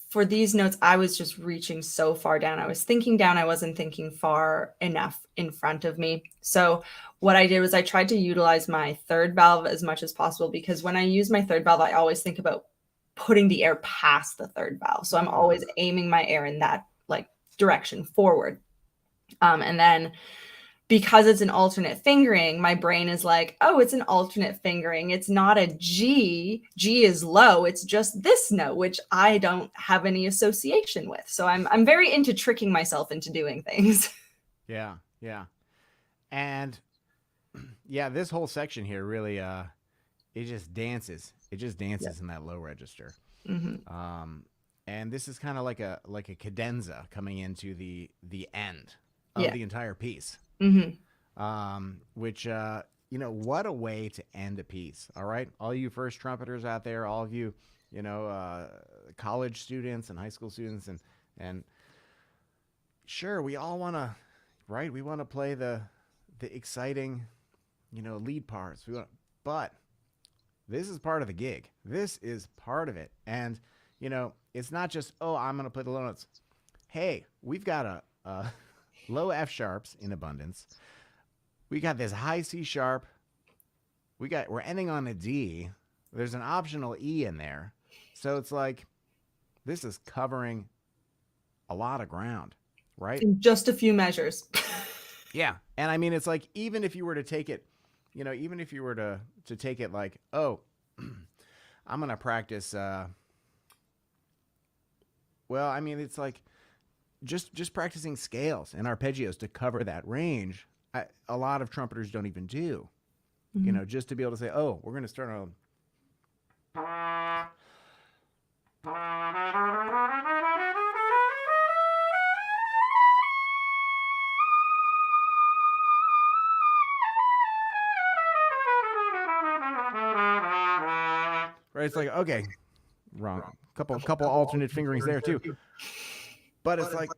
for these notes, I was just reaching so far down. I was thinking down. I wasn't thinking far enough in front of me. So what I did was I tried to utilize my third valve as much as possible, because when I use my third valve, I always think about putting the air past the third valve. So I'm always aiming my air in that like direction forward. And then because it's an alternate fingering, my brain is like, oh, it's an alternate fingering. It's not a G. G is low. It's just this note, which I don't have any association with. So I'm very into tricking myself into doing things. Yeah. Yeah. And yeah, this whole section here really it just dances. It just dances in that low register. And this is kind of like a cadenza coming into the end of the entire piece. Which what a way to end a piece. All right, all you first trumpeters out there, all of you, college students and high school students, and sure, we all want to, right? We want to play the exciting, lead parts. But this is part of the gig. This is part of it, and it's not just, oh, I'm gonna play the low notes. Hey, we've got a low F sharps in abundance. We got this high C sharp. We're ending on a D. There's an optional E in there. So it's like this is covering a lot of ground, right? In just a few measures. Yeah. And I mean, it's like, even if you were to take it, even if you were to take it like, oh, I'm going to practice, well, I mean, it's like just practicing scales and arpeggios to cover that range. A lot of trumpeters don't even do, just to be able to say, oh, we're going to start on. Right? It's like, okay, wrong. Couple alternate fingerings there too. But it's like,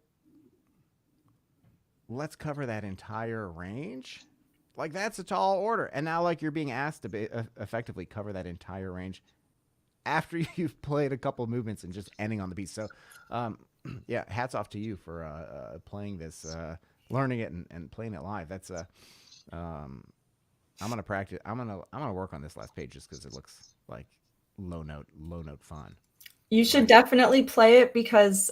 let's cover that entire range. Like, that's a tall order. And now, like, you're being asked to effectively cover that entire range after you've played a couple movements and just ending on the piece. So, yeah, hats off to you for playing this, learning it and playing it live. That's I'm gonna practice. I'm gonna work on this last page just because it looks like low note fun. You should definitely play it because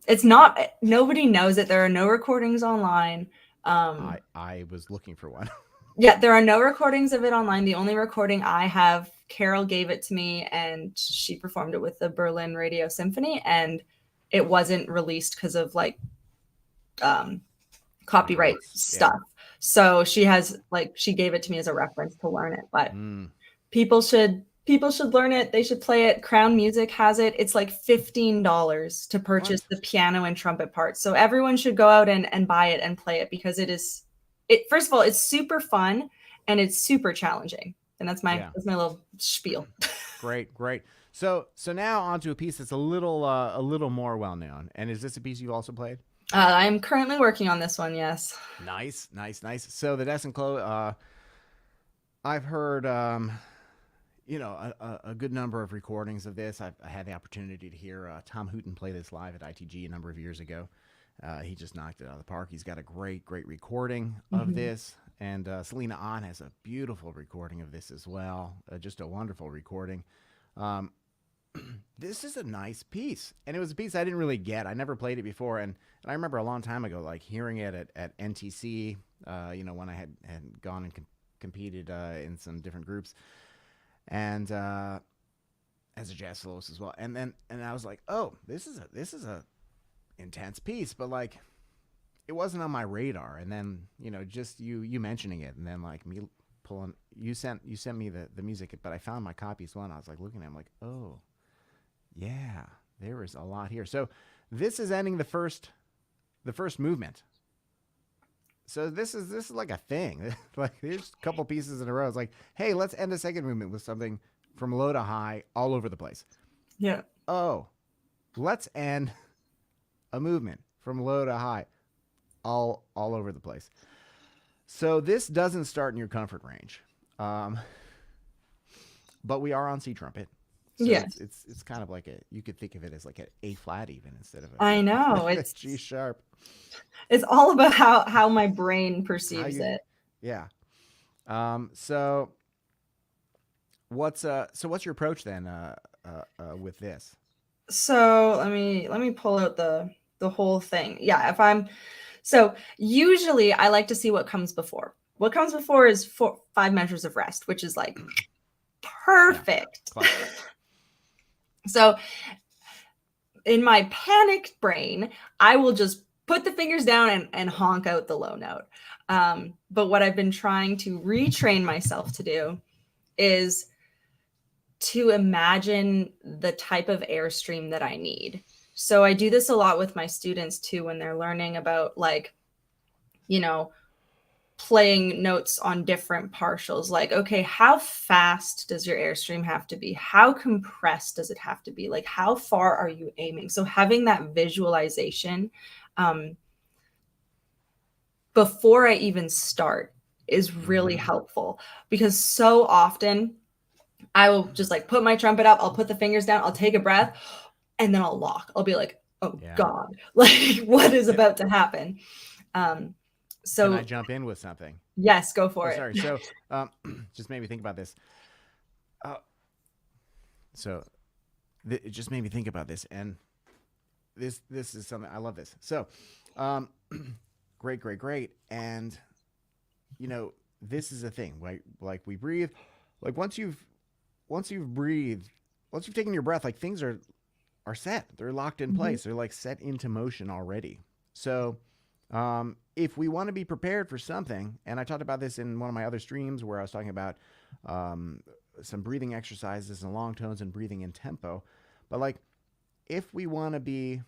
it's not, nobody knows it. There are no recordings online. I was looking for one. Yeah, there are no recordings of it online. The only recording I have, Carol gave it to me and she performed it with the Berlin Radio Symphony, and it wasn't released because of like copyright stuff. Yeah. So she has she gave it to me as a reference to learn it, but people should learn it. They should play it. Crown Music has it. It's like $15 to purchase the piano and trumpet parts. So everyone should go out and buy it and play it, because first of all, it's super fun and it's super challenging. And that's my little spiel. Great. So now onto a piece that's a little more well known. And is this a piece you also played? I'm currently working on this one. Yes. Nice. So the Des and Clos, I've heard, a good number of recordings of this. I had the opportunity to hear Tom Hooten play this live at ITG a number of years ago. He just knocked it out of the park. He's got a great recording of this. And Selena Ahn has a beautiful recording of this as well. Just a wonderful recording. This is a nice piece. And it was a piece I didn't really get. I never played it before. And I remember a long time ago, like hearing it at NTC, when I had gone and competed in some different groups. And as a jazz soloist as well. And I was like, oh, this is a intense piece, but like it wasn't on my radar. And then, just you mentioning it, and then like me pulling, you sent me the music, but I found my copy as well, and I was like looking at it, I'm like, oh yeah, there is a lot here. So this is ending the first movement. So this is like a thing. Like there's a couple pieces in a row. It's like, hey, let's end a second movement with something from low to high all over the place. Yeah. Oh, let's end a movement from low to high all over the place. So this doesn't start in your comfort range. But we are on C trumpet. So Yes. it's kind of like you could think of it as like an A flat even instead of I know. a G sharp. It's all about how my brain How perceives you, it. yeah. So what's your approach then with this? So let me pull out the whole thing. Yeah, so usually I like to see what comes before. What comes before is 5 measures of rest, which is like perfect. Yeah, so in my panicked brain, I will just put the fingers down and honk out the low note. But what I've been trying to retrain myself to do is to imagine the type of airstream that I need. So I do this a lot with my students too when they're learning about like, you know, playing notes on different partials. Like, okay, how fast does your airstream have to be? How compressed does it have to be? Like, how far are you aiming? So having that visualization before I even start is really helpful, because so often I will just like put my trumpet up, I'll put the fingers down, I'll take a breath, and then I'll lock. I'll be like, oh God, like what is about to happen? So can I jump in with something? Yes, go for it. Sorry. So just made me think about this. It just made me think about this, and this is something I love this. So great. And this is a thing, right? Like we breathe, like once you've breathed, once you've taken your breath, like things are set. They're locked in place. They're like set into motion already. So if we want to be prepared for something, and I talked about this in one of my other streams where I was talking about some breathing exercises and long tones and breathing in tempo, but like if we want to be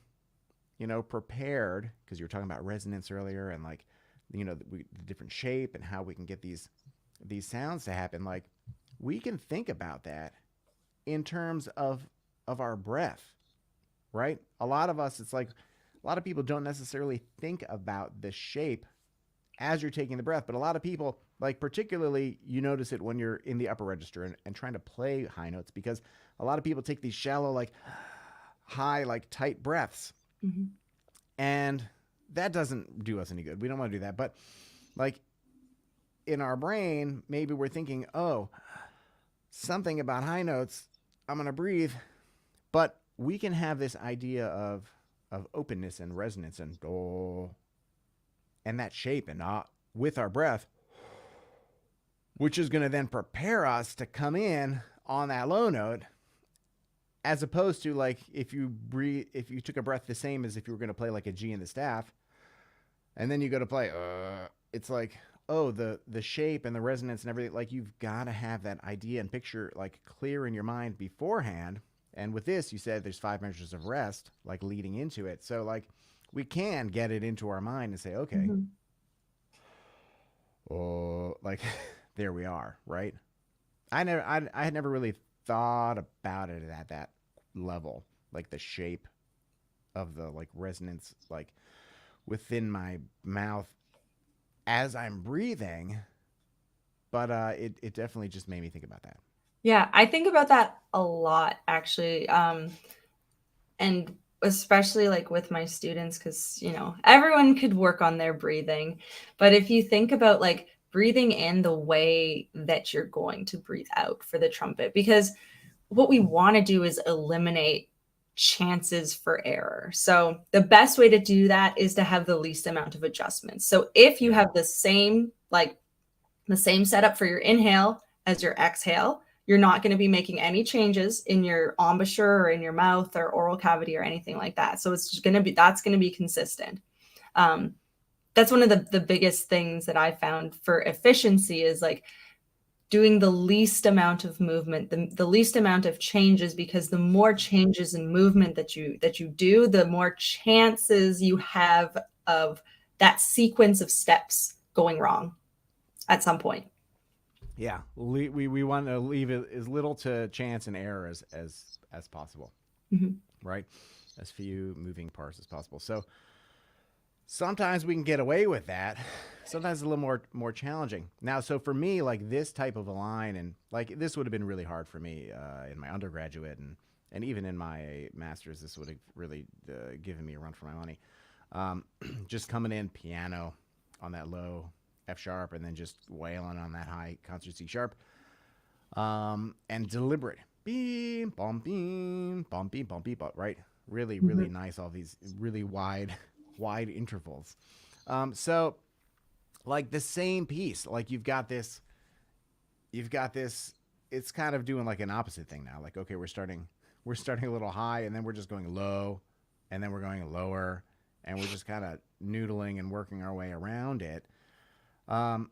prepared, because you were talking about resonance earlier, and like the different shape and how we can get these sounds to happen, like we can think about that in terms of our breath, right? A lot of us, it's like a lot of people don't necessarily think about the shape as you're taking the breath, but a lot of people, like particularly you notice it when you're in the upper register and trying to play high notes, because a lot of people take these shallow, like high, like tight breaths. And that doesn't do us any good. We don't want to do that. But like in our brain, maybe we're thinking, oh, something about high notes, I'm going to breathe. But we can have this idea of openness and resonance and and that shape and with our breath, which is going to then prepare us to come in on that low note, as opposed to like if you took a breath the same as if you were going to play like a G in the staff, and then you go to play, it's like, oh, the shape and the resonance and everything, like you've got to have that idea and picture like clear in your mind beforehand. And with this, you said there's 5 measures of rest, like leading into it. So like we can get it into our mind and say, okay, like there we are, right? I had never really thought about it at that level, like the shape of the like resonance, like within my mouth as I'm breathing. But it definitely just made me think about that. Yeah, I think about that a lot actually. And especially like with my students, because everyone could work on their breathing, but if you think about like breathing in the way that you're going to breathe out for the trumpet, because what we want to do is eliminate chances for error. So the best way to do that is to have the least amount of adjustments. So if you have the same setup for your inhale as your exhale, you're not going to be making any changes in your embouchure or in your mouth or oral cavity or anything like that. So that's going to be consistent. That's one of the biggest things that I found for efficiency is like doing the least amount of movement, the least amount of changes, because the more changes in movement that you do, the more chances you have of that sequence of steps going wrong at some point. Yeah, we want to leave it as little to chance and error as possible, Mhm. right? As few moving parts as possible. So sometimes we can get away with that. Sometimes it's a little more challenging. Now, so for me, like this type of a line, and like this would have been really hard for me in my undergraduate and even in my master's, this would have really given me a run for my money. Just coming in piano on that low F sharp and then just wailing on that high concert C sharp, and deliberate beam bum beam bum beam bum beam, right? Really really Mhm. nice. All these really wide intervals. So like the same piece, like you've got this. It's kind of doing like an opposite thing now. Like okay, we're starting a little high and then we're just going low, and then we're going lower, and we're just kind of noodling and working our way around it. Um,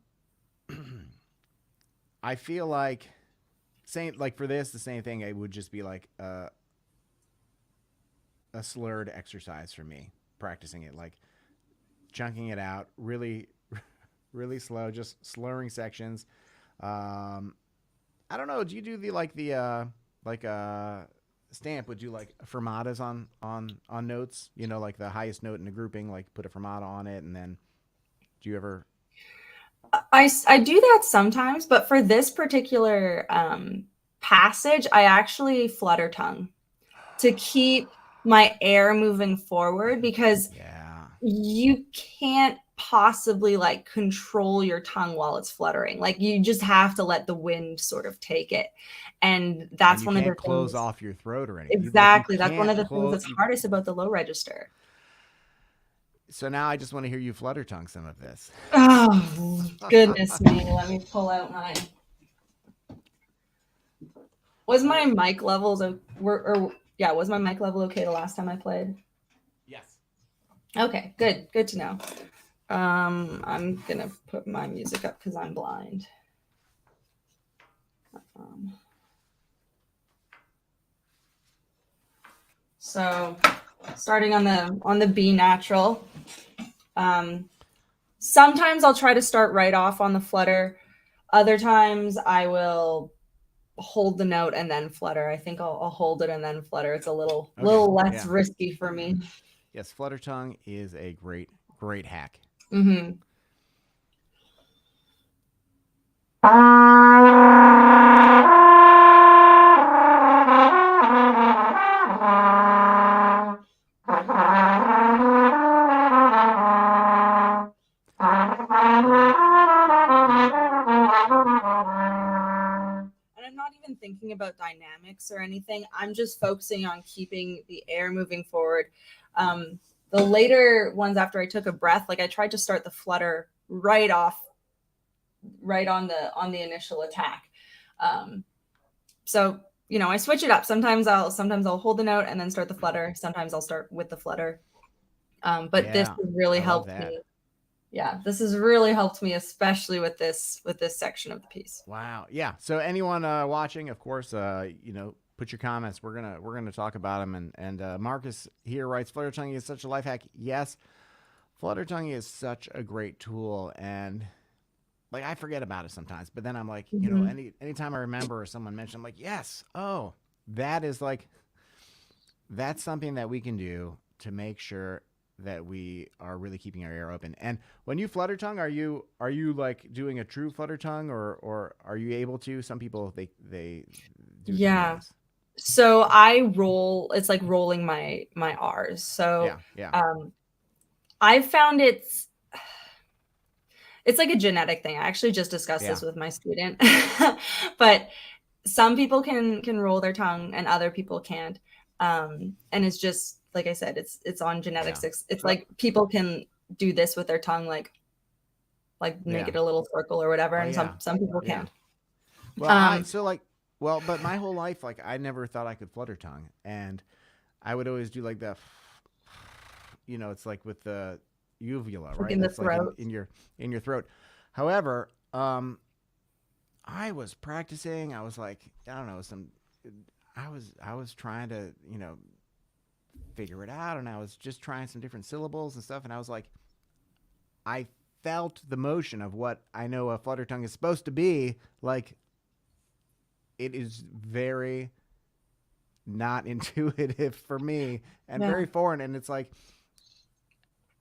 I feel like same like for this the same thing. It would just be like a slurred exercise for me, practicing it, like chunking it out really really slow, just slurring sections. Um, I don't know. Do you do the like Stamp would do like fermatas on notes? You know, like the highest note in a grouping, like put a fermata on it, and then do you ever? I do that sometimes, but for this particular passage, I actually flutter tongue to keep my air moving forward, because Yeah. you can't possibly like control your tongue while it's fluttering. Like you just have to let the wind sort of take it. And And that's you one of the can't close things. off your throat or anything. You Exactly. That's one of can't the things close. that's hardest about the low register. So now I just want to hear you flutter tongue some of this. Oh, goodness me. Let me pull out my. Was my mic levels yeah, was my mic level okay the last time I played? Yes. Okay, good. Good to know. I'm gonna put my music up because I'm blind. Um, so starting on the B natural. Um, Sometimes I'll try to start right off on the flutter. Other times I will hold the note and then flutter. I think I'll hold it and then flutter. It's a Okay. little less Yeah. risky for me. Yes. Flutter tongue is a great hack. Mm-hmm. And I'm not even thinking about dynamics or anything. I'm just focusing on keeping the air moving forward. The later ones after I took a breath, like I tried to start the flutter right off, right on the initial attack. Um, so I switch it up. Sometimes I'll hold the note and then start the flutter. Sometimes I'll start with the flutter. But this Yeah. has really I love helped that. me. Yeah, this has really helped me, especially with this section of the piece. Wow. Yeah. So anyone watching, of course, put your comments. We're gonna talk about them. And Marcus here writes, Flutter tongue is such a life hack. Yes, Flutter tongue is such a great tool, and like I forget about it sometimes. But then I'm like, Mhm. anytime I remember or someone mentioned, I'm like, yes, oh, that is like that's something that we can do to make sure that we are really keeping our ear open. And when you flutter tongue, are you like doing a true flutter tongue, or are you able to? Some people they do different Yeah. ways. So I roll. It's like rolling my R's. So Yeah, yeah, um, I found it's like a genetic thing. I actually just discussed yeah, this with my student, but some people can roll their tongue and other people can't. And it's just like I said, it's on yeah. genetics. It's Well, like people can do this with their tongue, like make yeah. it a little circle or whatever, Oh and yeah, some people yeah. can't. Well, I Um, so like well, but my whole life, like I never thought I could flutter tongue, and I would always do like the, it's like with the uvula, like right? in the That's like in throat. in your in your throat. However, I was practicing. I was like, I don't know, I was trying to, figure it out, and I was just trying some different syllables and stuff, and I was like, I felt the motion of what I know a flutter tongue is supposed to be. Like, it is very not intuitive for me and Yeah. very foreign. And it's like,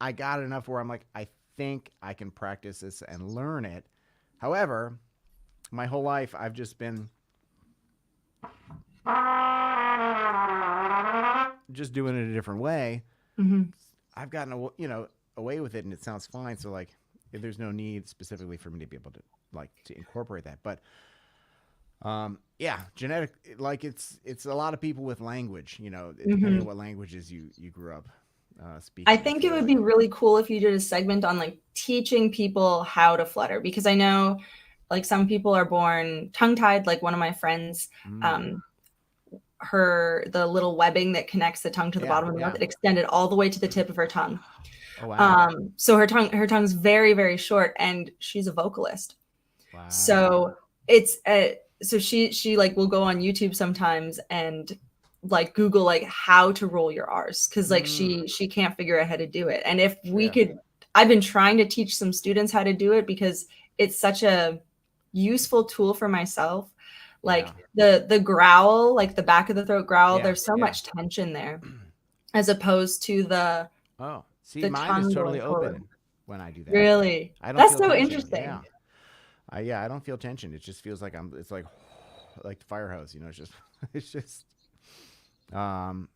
I got enough where I'm like, I think I can practice this and learn it. However, my whole life, I've just been just doing it a different way. Hmm. I've gotten, away with it, and it sounds fine. So like, there's no need specifically for me to be able to like to incorporate that. But yeah, genetic, like it's a lot of people with language. Depending Hmm. on what languages you grew up I speaking. I think it feel would like. be really cool if you did a segment on like teaching people how to flutter, because I know like some people are born tongue tied. Like one of my friends, Mm. um, the little webbing that connects the tongue to the Yeah, bottom of the yeah. mouth, it extended all the way to the tip of her tongue. Oh wow, So her tongue's very, very short, and she's a vocalist. wow. So it's so she like will go on YouTube sometimes and like Google like how to roll your R's, because like Mm. she can't figure out how to do it. And if we Yeah, could, I've been trying to teach some students how to do it because it's such a useful tool for myself. yeah, Like the growl, like the back of the throat growl, yeah, there's so yeah. much tension there as opposed to Oh, see, the mine is tongue totally going forward. open when I do that. Really? I don't That's feel so tension. interesting. Yeah, yeah, I don't feel tension. It just feels like I'm. It's like the fire hose. It's just, it's just, um,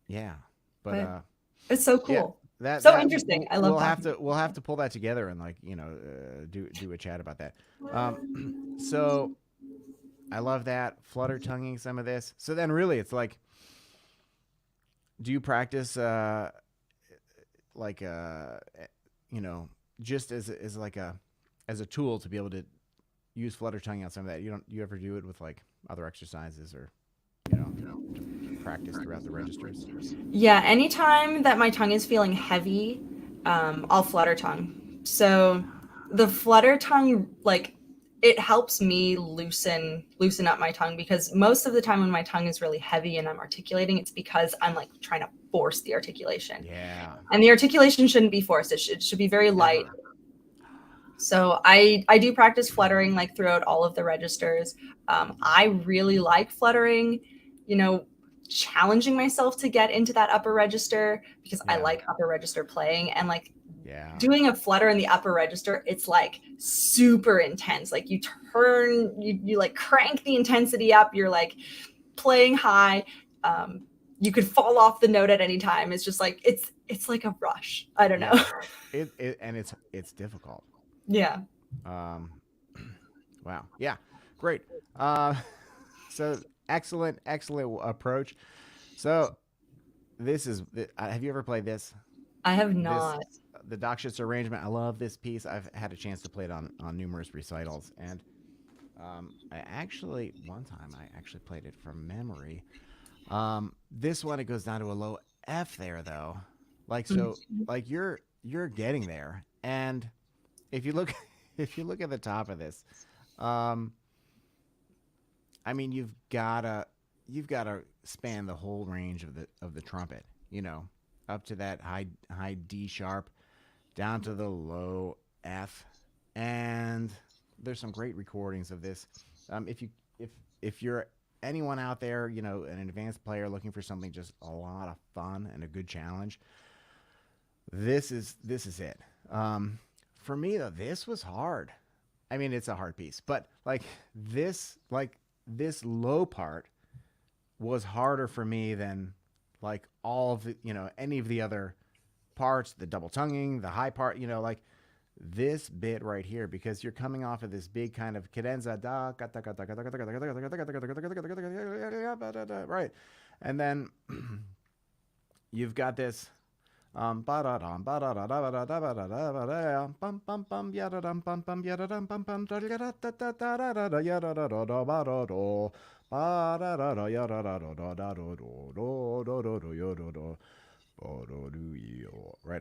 yeah. But But it's so yeah, cool. that So that interesting. I love talking to we'll have people. to pull that together and like do a chat about that. Um, so I love that flutter tonguing some of this. So then really, it's like, do you practice like you know just as like a tool to be able to use flutter tonguing on some of that? You ever do it with like other exercises or to practice throughout the registers? Yeah, anytime that my tongue is feeling heavy, I'll flutter tongue. So the flutter tongue, like it helps me loosen up my tongue, because most of the time when my tongue is really heavy and I'm articulating, it's because I'm like trying to force the articulation. Yeah, And the articulation shouldn't be forced. It should be very light. never. So I do practice fluttering like throughout all of the registers. I really like fluttering, you know, challenging myself to get into that upper register, because I Yeah, like upper register playing, and like yeah, doing a flutter in the upper register, it's like super intense. Like you like crank the intensity up. You're like playing high. You could fall off the note at any time. It's just like it's like a rush. I don't know. yeah. It and it's difficult. Yeah. Um, wow. Yeah, great. Uh, so excellent approach. So this is. Have you ever played this? I have This not. the Dakshit's arrangement. I love this piece. I've had a chance to play it on numerous recitals, and I actually one time I actually played it from memory. This one it goes down to a low F there though, like so, Mhm. like you're getting there, and if you look if you look at the top of this, um, I mean you've gotta span the whole range of the trumpet, up to that high D sharp, down to the low F, and there's some great recordings of this. If you if you're anyone out there, an advanced player looking for something just a lot of fun and a good challenge, this is it. For me though, this was hard. I mean, it's a hard piece, but this low part was harder for me than like all of the, any of the other parts, the double tonguing, the high part, like this bit right here, because you're coming off of this big kind of cadenza, right, and then you've got this right,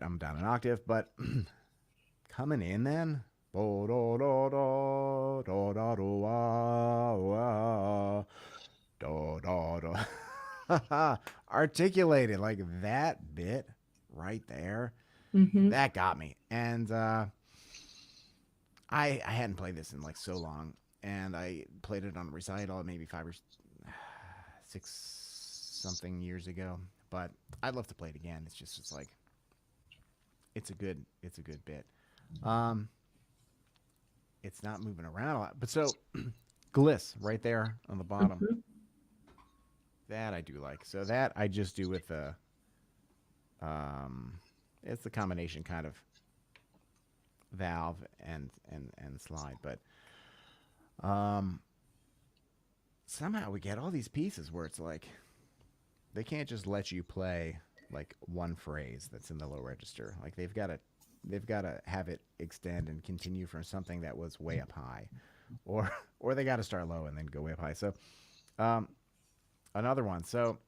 I'm down an octave, but coming in then, Do do do do do do do wah, wah, do do do. Articulated like that bit right there. Mm-hmm. That got me. And I hadn't played this in like so long, and I played it on a recital maybe 5 or 6 something years ago. But I'd love to play it again. It's like it's a good bit. Um, it's not moving around a lot, but so gliss right there on the bottom. Mm-hmm. That I do like. So that I just do with the um, it's the combination kind of valve and slide, but um, somehow we get all these pieces where it's like they can't just let you play like one phrase that's in the low register. Like they've got to have it extend and continue from something that was way up high, or or they got to start low and then go way up high. So um, another one. So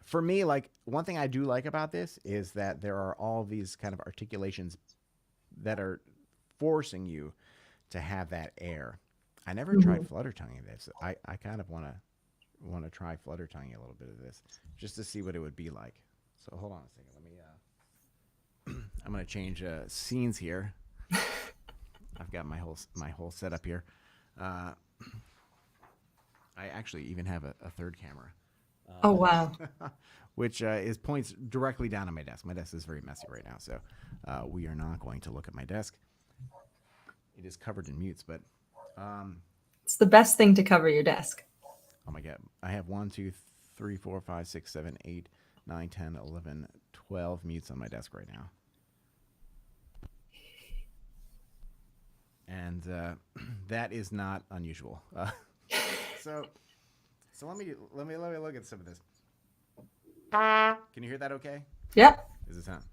for me, like one thing I do like about this is that there are all these kind of articulations that are forcing you to have that air. I never tried Mm-hmm. flutter tonguing this. I kind of want to try flutter tonguing a little bit of this just to see what it would be like. So hold on a second. Let me. I'm gonna change scenes here. I've got my whole setup here. Uh, I actually even have a third camera, Oh, wow. which is points directly down on my desk. My desk is very messy right now, so we are not going to look at my desk. It is covered in mutes, but It's the best thing to cover your desk. oh my god, I have 1, 2, 3, 4, 5, 6, 7, 8, 9, 10, 11, 12 mutes on my desk right now. And that is not unusual. So so let me look at some of this. Can you hear that okay? Yep. Is it sound?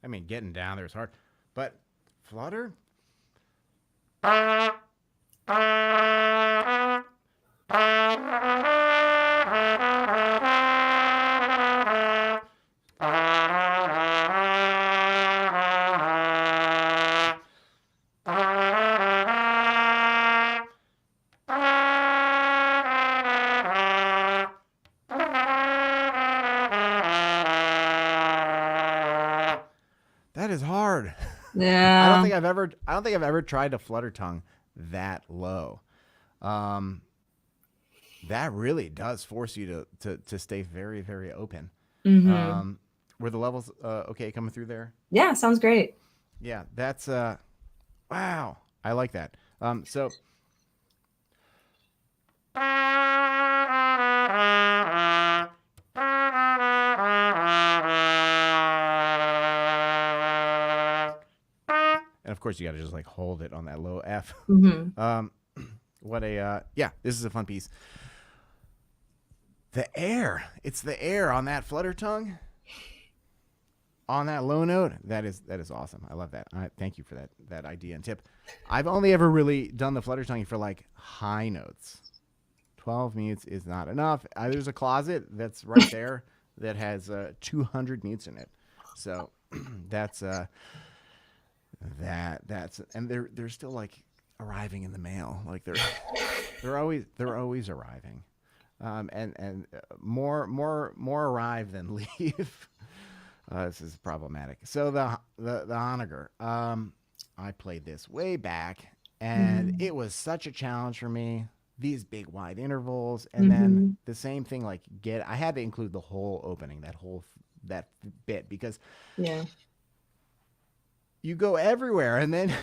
I mean, getting down there is hard, but flutter. That is hard. Yeah. I don't think I've ever tried to flutter tongue that low. Um, that really does force you to stay very very open. Mm-hmm. Um, were the levels okay coming through there? Yeah, sounds great. Yeah, that's wow. I like that. So and of course you got to just like hold it on that low F. Mm-hmm. Um, what a yeah, this is a fun piece. The air, it's the air on that flutter tongue, on that low note. That is awesome. I love that. Thank you for that idea and tip. I've only ever really done the flutter tongue for like high notes. 12 mutes is not enough. There's a closet that's right there that has 200 mutes in it. So that's that's and they're still like arriving in the mail. Like they're always arriving. And more arrive than leave. This is problematic. So the Honegger. I played this way back, and Mm-hmm. it was such a challenge for me. These big wide intervals, and then Mm-hmm. the same thing. Like I had to include the whole opening, that bit, because Yeah. you go everywhere, and then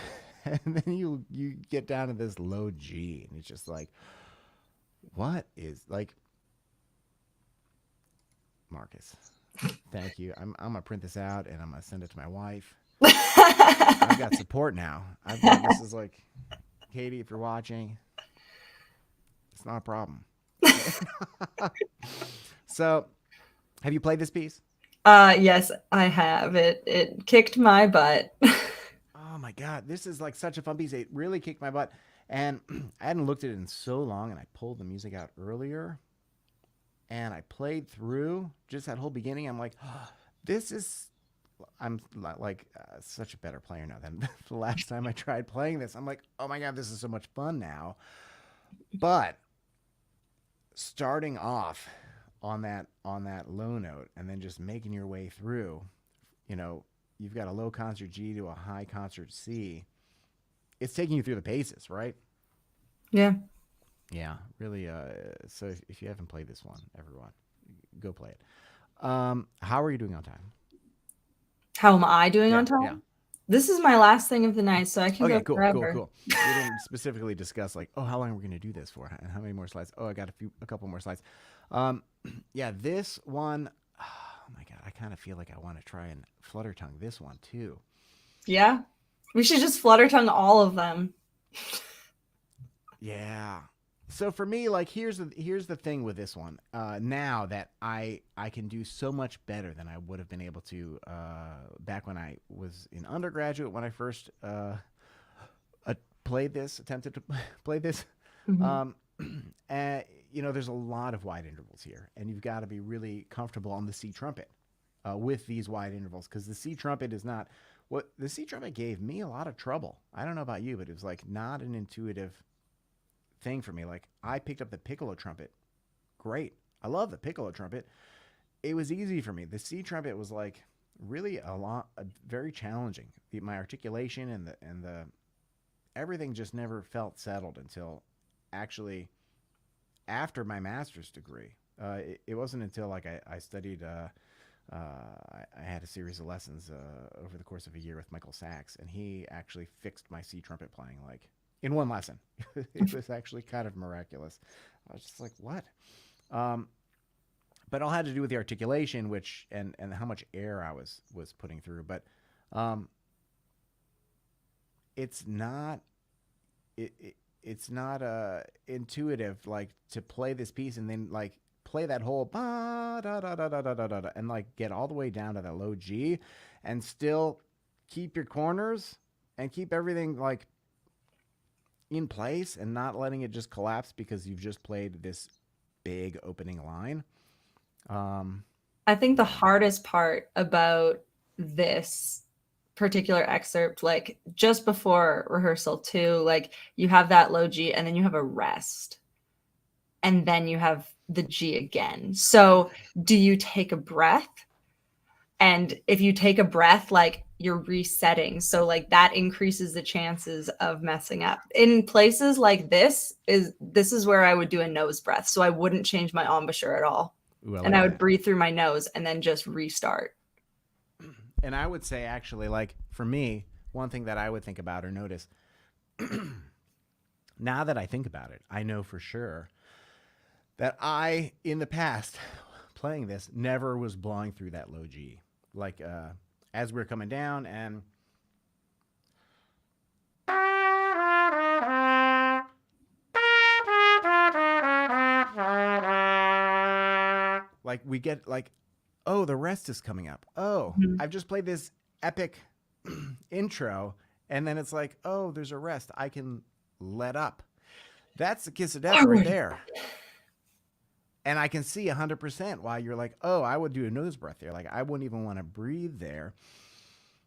and then you get down to this low G, and it's just like, what is like, Marcus? Thank you. I'm gonna print this out and I'm gonna send it to my wife. I've got support now. This is like, Katie, if you're watching, it's not a problem. So, have you played this piece? Yes, I have. It kicked my butt. Oh my God, this is like such a fun piece. It really kicked my butt. And I hadn't looked at it in so long, and I pulled the music out earlier and I played through just that whole beginning. I'm like, oh, this is, I'm like such a better player now than the last time I tried playing this. I'm like, oh my God, this is so much fun now. But starting off on that low note and then just making your way through, you know, you've got a low concert G to a high concert C. It's taking you through the paces, right? Yeah. Yeah, really. So if you haven't played this one, everyone, go play it. How are you doing on time? How am I doing Yeah, on yeah. time? This is my last thing of the night, so I can Okay, go cool, cool, forever. cool. We didn't specifically discuss like, oh, how long are we going to do this for, and how many more slides? Oh, I got a couple more slides. Um, yeah, this one, oh my God, I kind of feel like I want to try and Flutter Tongue this one too. Yeah. We should just Flutter Tongue all of them. Yeah. So for me, like here's the thing with this one. Now that I can do so much better than I would have been able to back when I was in undergraduate when I first attempted to play this. Mhm. Um, and you know, there's a lot of wide intervals here, and you've got to be really comfortable on the C trumpet with these wide intervals because the C trumpet is not what the C trumpet gave me a lot of trouble. I don't know about you, but it was like not an intuitive thing for me. Like I picked up the piccolo trumpet. Great. I love the piccolo trumpet. It was easy for me. The C trumpet was like really very challenging. My articulation and the everything just never felt settled until actually after my master's degree. It wasn't until like I studied. I had a series of lessons over the course of a year with Michael Sachs, and he actually fixed my C trumpet playing like in one lesson. It was actually kind of miraculous. I was just like, what? Um, but it all had to do with the articulation, which and how much air I was putting through. But um, it's not it's not intuitive like to play this piece and then like play that whole ba da da da da da da da and like get all the way down to that low G and still keep your corners and keep everything like in place and not letting it just collapse because you've just played this big opening line. I think the Yeah. hardest part about this particular excerpt, like just before rehearsal too, like you have that low G and then you have a rest and then you have the G again. So do you take a breath? And if you take a breath, like you're resetting. So like that increases the chances of messing up. In places like this is where I would do a nose breath. So I wouldn't change my embouchure at all. Ooh, I And like I would that. breathe through my nose and then just restart. And I would say actually like for me, one thing that I would think about or notice now that I think about it, I know for sure that I in the past playing this never was blowing through that low G. Like as we are coming down and like we get like, oh, the rest is coming up. Oh, Mhm. I've just played this epic intro, and then it's like, oh, there's a rest. I can let up. That's the kiss of death right Forward. there. And I can see 100% why you're like, oh, I would do a nose breath there. Like I wouldn't even want to breathe there.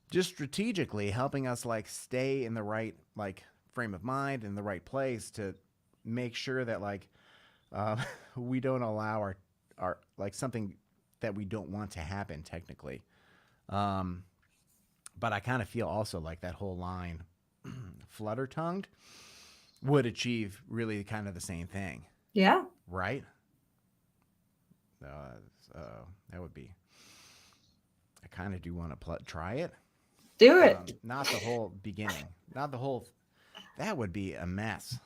Just strategically helping us like stay in the right like frame of mind in the right place to make sure that like uh, we don't allow our like something that we don't want to happen technically. Um, but I kind of feel also like that whole line, flutter tongued, would achieve really kind of the same thing, Yeah, right? So that would be. I kind of do want to try it. do it. Not the whole beginning. Not the whole. That would be a mess.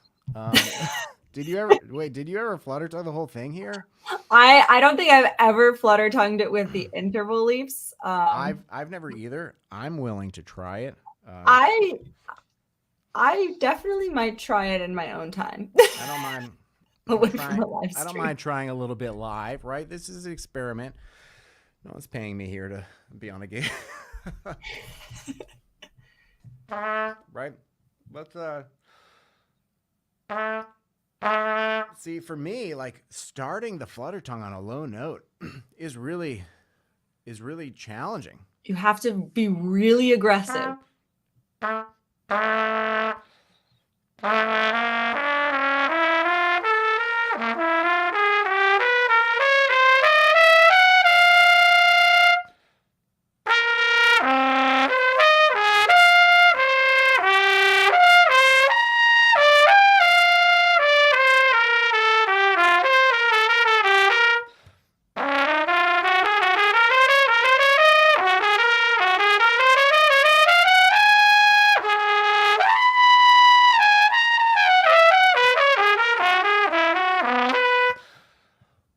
Did you ever wait? Did you ever flutter tongue the whole thing here? I don't think I've ever flutter tongued it with the interval leaps. I've never either. I'm willing to try it. I I definitely might try it in my own time. I don't mind Away from trying. a live I don't stream. mind trying a little bit live. Right? This is an experiment. No one's paying me here to be on a game. right? Let's see, for me, like starting the flutter tongue on a low note is really challenging. You have to be really aggressive.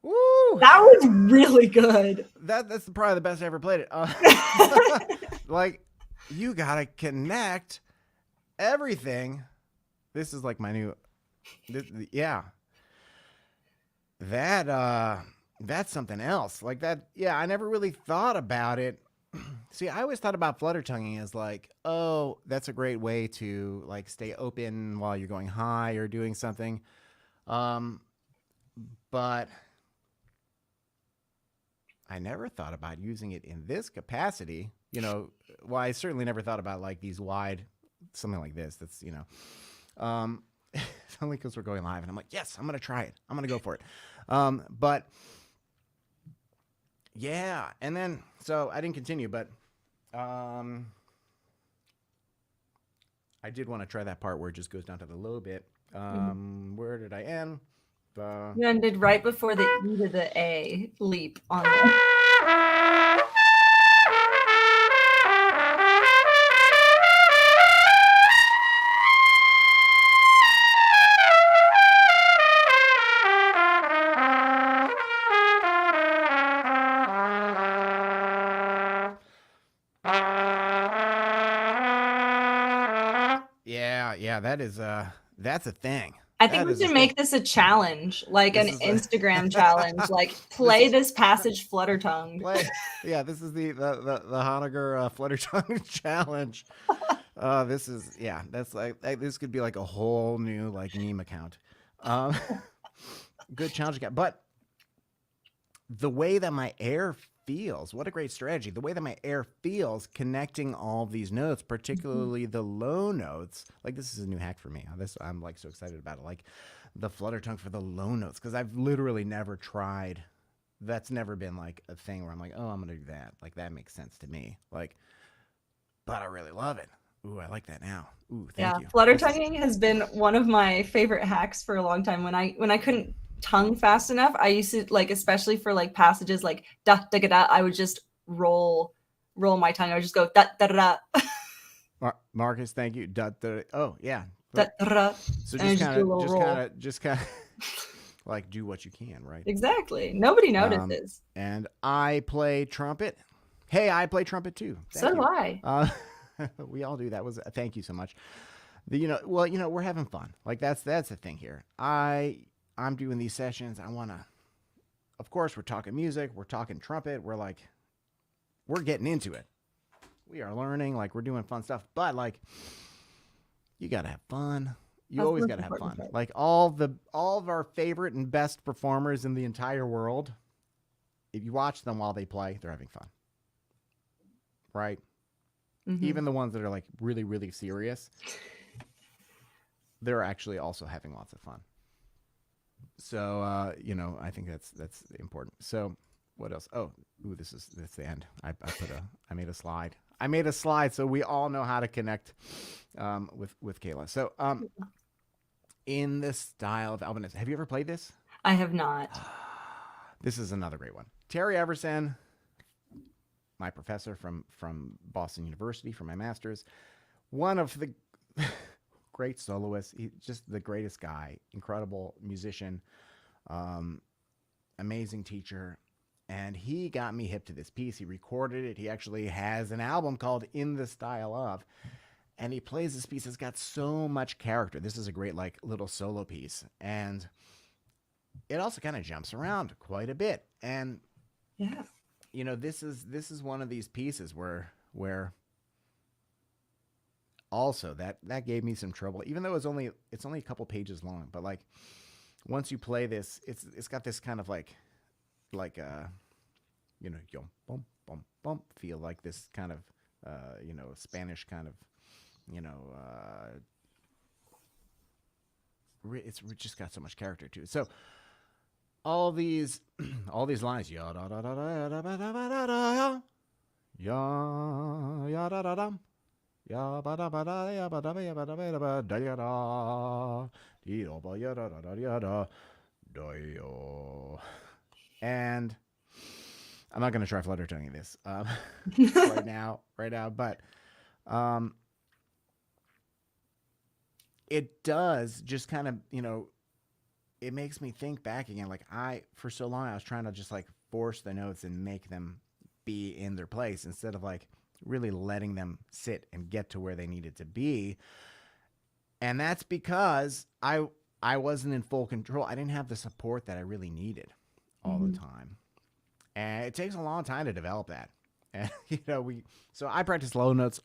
Woo! That was really good. That's probably the best I ever played it. Like, you gotta connect everything. This is like my new, yeah. That's something else. Like that, yeah. I never really thought about it. See, I always thought about flutter tonguing as like, oh, that's a great way to like stay open while you're going high or doing something. But I never thought about using it in this capacity. Well, I certainly never thought about like these wide, something like this. That's, it's only because we're going live and I'm like, yes, I'm going to try it. I'm going to go for it. But yeah. And then, so I didn't continue, but, I did want to try that part where it just goes down to the low bit. Where did I end? You ended right before the E to the A leap on the. Yeah, that's a thing. I think we should make this a challenge, like This an is Instagram challenge. Like play this passage flutter tongue. Yeah, this is the Honegger Flutter Tongue challenge. This is that's like this could be like a whole new like meme account. Good challenge account, but the way that my air feels, what a great strategy. The way that my air feels connecting all these notes, particularly the low notes, like this is a new hack for me. I'm like so excited about it. Like the flutter tongue for the low notes, because I've literally never tried. That's never been like a thing where I'm like, oh, I'm going to do that. Like that makes sense to me. Like, but I really love it. Ooh, I like that now. Ooh, thank you. Flutter tonguing has been one of my favorite hacks for a long time. When I couldn't tongue fast enough, I used to like, especially for like passages like da da da da, I would just roll my tongue. I would just go da da da da. Marcus, thank you. Da, da, oh yeah. Da, da, da. So just kind of like do what you can, right? Exactly. Nobody notices. And I play trumpet. Hey, I play trumpet too. So do I. We all do. That was thank you so much. We're having fun. Like that's the thing here. I'm doing these sessions. I want to, of course, we're talking music. We're talking trumpet. We're getting into it. We are learning. Like we're doing fun stuff. But like, you gotta have fun. You always gotta have fun. Like all of our favorite and best performers in the entire world, if you watch them while they play, they're having fun. Right? Mm-hmm. Even the ones that are like really, really serious, they're actually also having lots of fun. So, I think that's important. So what else? Oh, that's the end. I made a slide. I made a slide so we all know how to connect with Kayla. So in this style of albinism, have you ever played this? I have not. This is another great one. Terry Everson, my professor from Boston University for my master's, one of the great soloists. He's just the greatest guy, incredible musician, amazing teacher. And he got me hip to this piece. He recorded it. He actually has an album called In the Style Of. And he plays this piece that's got so much character. This is a great like little solo piece. And it also kind of jumps around quite a bit. And yeah, this is one of these pieces where also that gave me some trouble, even though it's only a couple pages long. But like once you play this, it's got this kind of like yum bum bum bum feel, like this kind of Spanish kind of you know it's just got so much character to it. So all these all these lines, ya da da da da da da da da da, ya ya da da dum, ya ba da ba da ya ba da ba ya ba da ba da ba da ya da dee do ba ya da da da ya da da yo. And I'm not gonna try flutter tonguing this right now, but um, it does just kind of it makes me think back again. Like for so long I was trying to just like force the notes and make them be in their place instead of like really letting them sit and get to where they needed to be. And that's because I wasn't in full control. I didn't have the support that I really needed all the time. And it takes a long time to develop that. And so I practice low notes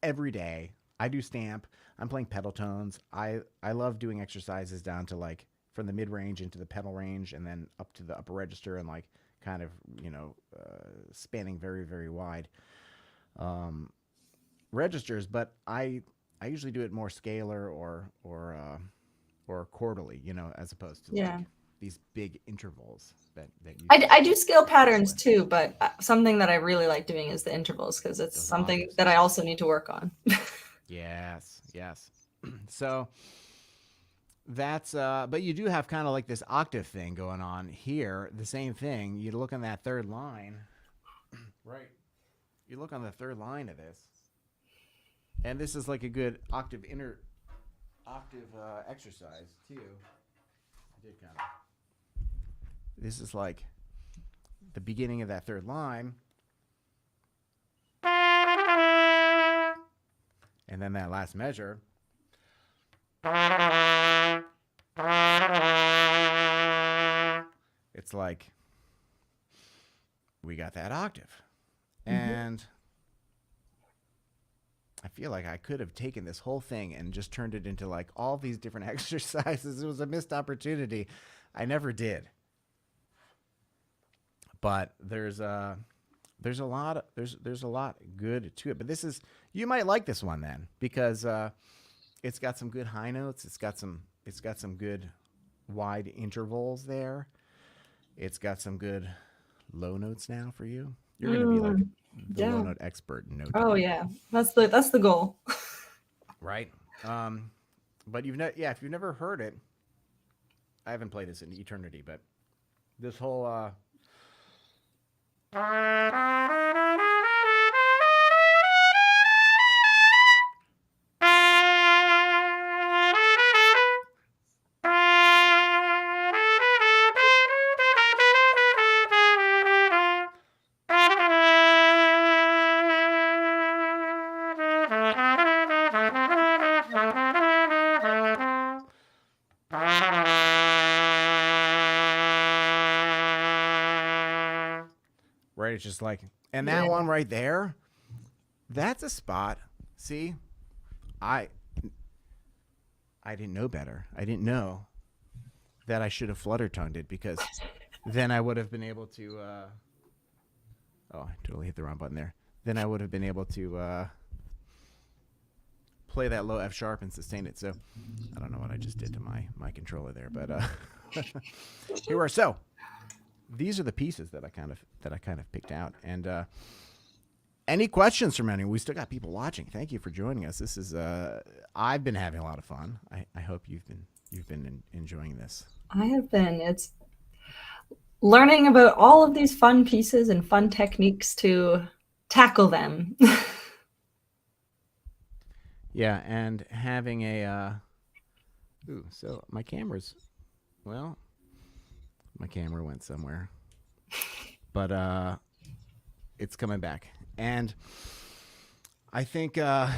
every day. I do stamp. I'm playing pedal tones. I love doing exercises down to like from the mid range into the pedal range and then up to the upper register and like kind of spanning very, very wide registers. But I usually do it more scalar or quarterly, as opposed to like these big intervals that you I do scale patterns too, but something that I really like doing is the intervals because it's something octaves. that I also need to work on. Yes. So that's but you do have kind of like this octave thing going on here. The same thing. You look on that third line, right? You look on the third line of this, and this is like a good octave exercise too. I did kind of. This is like the beginning of that third line. And then that last measure. It's like we got that octave. And I feel like I could have taken this whole thing and just turned it into like all these different exercises. It was a missed opportunity. I never did. But there's a lot good to it. But you might like this one then because it's got some good high notes. It's got some good wide intervals there. It's got some good low notes now for you. You're going to be like the low note expert in no time. Oh yeah, that's the goal. Right. But if you've never heard it, I haven't played this in eternity, but this whole right, it's just like, and that one right there, that's a spot. See, I didn't know better. I didn't know that I should have flutter tongued it because then I would have been able to. Oh, I totally hit the wrong button there. Then I would have been able to play that low F sharp and sustain it. So I don't know what I just did to my controller there, but here we are. So these are the pieces that I kind of picked out. And any questions from anyone? We still got people watching. Thank you for joining us. This is I've been having a lot of fun. I hope you've been enjoying this. I have been. It's learning about all of these fun pieces and fun techniques to tackle them. Yeah, and having so my camera went somewhere. But it's coming back. And I think this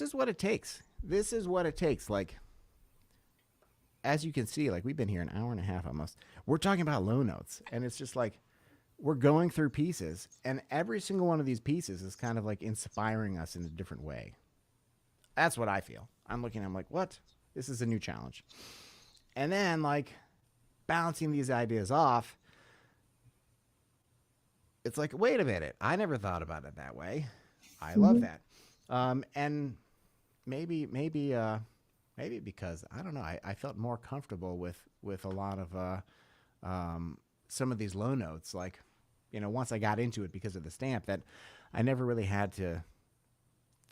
is what it takes. This is what it takes. Like, as you can see, like we've been here an hour and a half almost. We're talking about low notes, and it's just like we're going through pieces, and every single one of these pieces is kind of like inspiring us in a different way. That's what I feel. I'm looking, I'm like, what? This is a new challenge. And then, like, bouncing these ideas off, it's like, wait a minute, I never thought about it that way. I love that. And maybe because I don't know, I felt more comfortable with a lot of some of these low notes. Like, once I got into it because of the stamp, that I never really had to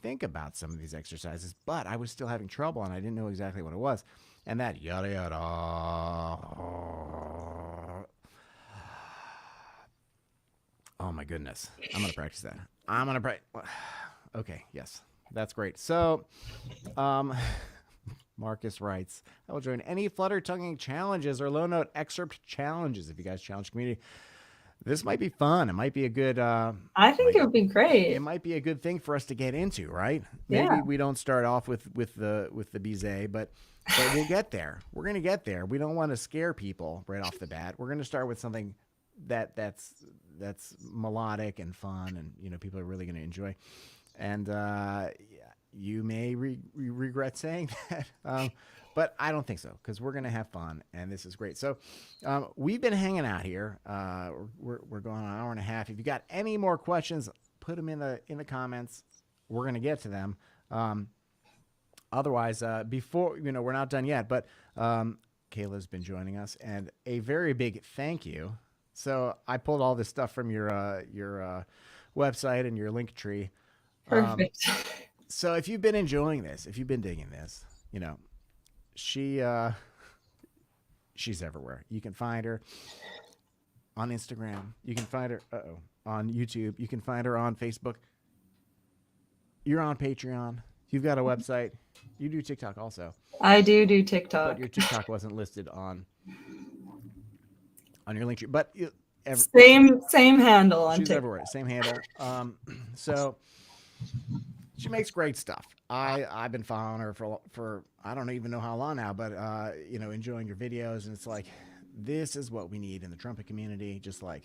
think about some of these exercises, but I was still having trouble and I didn't know exactly what it was. And that yada yada. Oh my goodness. I'm going to practice that. I'm going to practice. Okay. Yes. That's great. So, Marcus writes, I will join any flutter tonguing challenges or low note excerpt challenges. If you guys challenge community, this might be fun. It might be a good, I think it would be great. It might be a good thing for us to get into, right? Yeah. Maybe we don't start off with the bizet, but we'll get there. We're going to get there. We don't want to scare people right off the bat. We're going to start with something that's melodic and fun, and people are really going to enjoy. And you may regret saying that, but I don't think so, because we're going to have fun, and this is great. So we've been hanging out here. We're going on an hour and a half. If you got any more questions, put them in the comments. We're going to get to them. Otherwise, before, we're not done yet, but Kayla's been joining us, and a very big thank you. So I pulled all this stuff from your website and your link tree. Perfect. So if you've been enjoying this, if you've been digging this, she's everywhere. You can find her on Instagram. You can find her on YouTube. You can find her on Facebook. You're on Patreon. You've got a website. You do TikTok also. I do TikTok. But your TikTok wasn't listed on your link tree. But same handle on she's TikTok. everywhere. Same handle. So she makes great stuff. I've been following her for I don't even know how long now, but enjoying your videos, and it's like, this is what we need in the trumpet community. Just like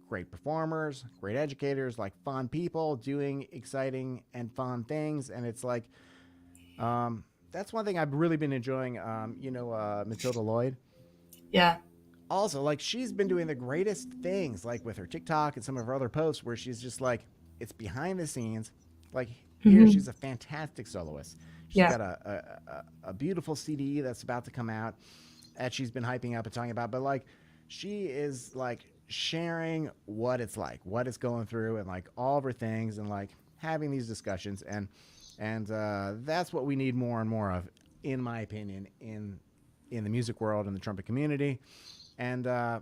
great performers, great educators, like fun people doing exciting and fun things. And it's like, that's one thing I've really been enjoying. Matilda Lloyd. Yeah. Also, like, she's been doing the greatest things, like with her TikTok and some of her other posts, where she's just like, it's behind the scenes. Like, here, she's a fantastic soloist. She's got a beautiful CD that's about to come out that she's been hyping up and talking about. But, like, she is, like, sharing what it's like, what it's going through, and, like, all of her things, and, like, having these discussions. And that's what we need more and more of, in my opinion, in the music world and the trumpet community. And I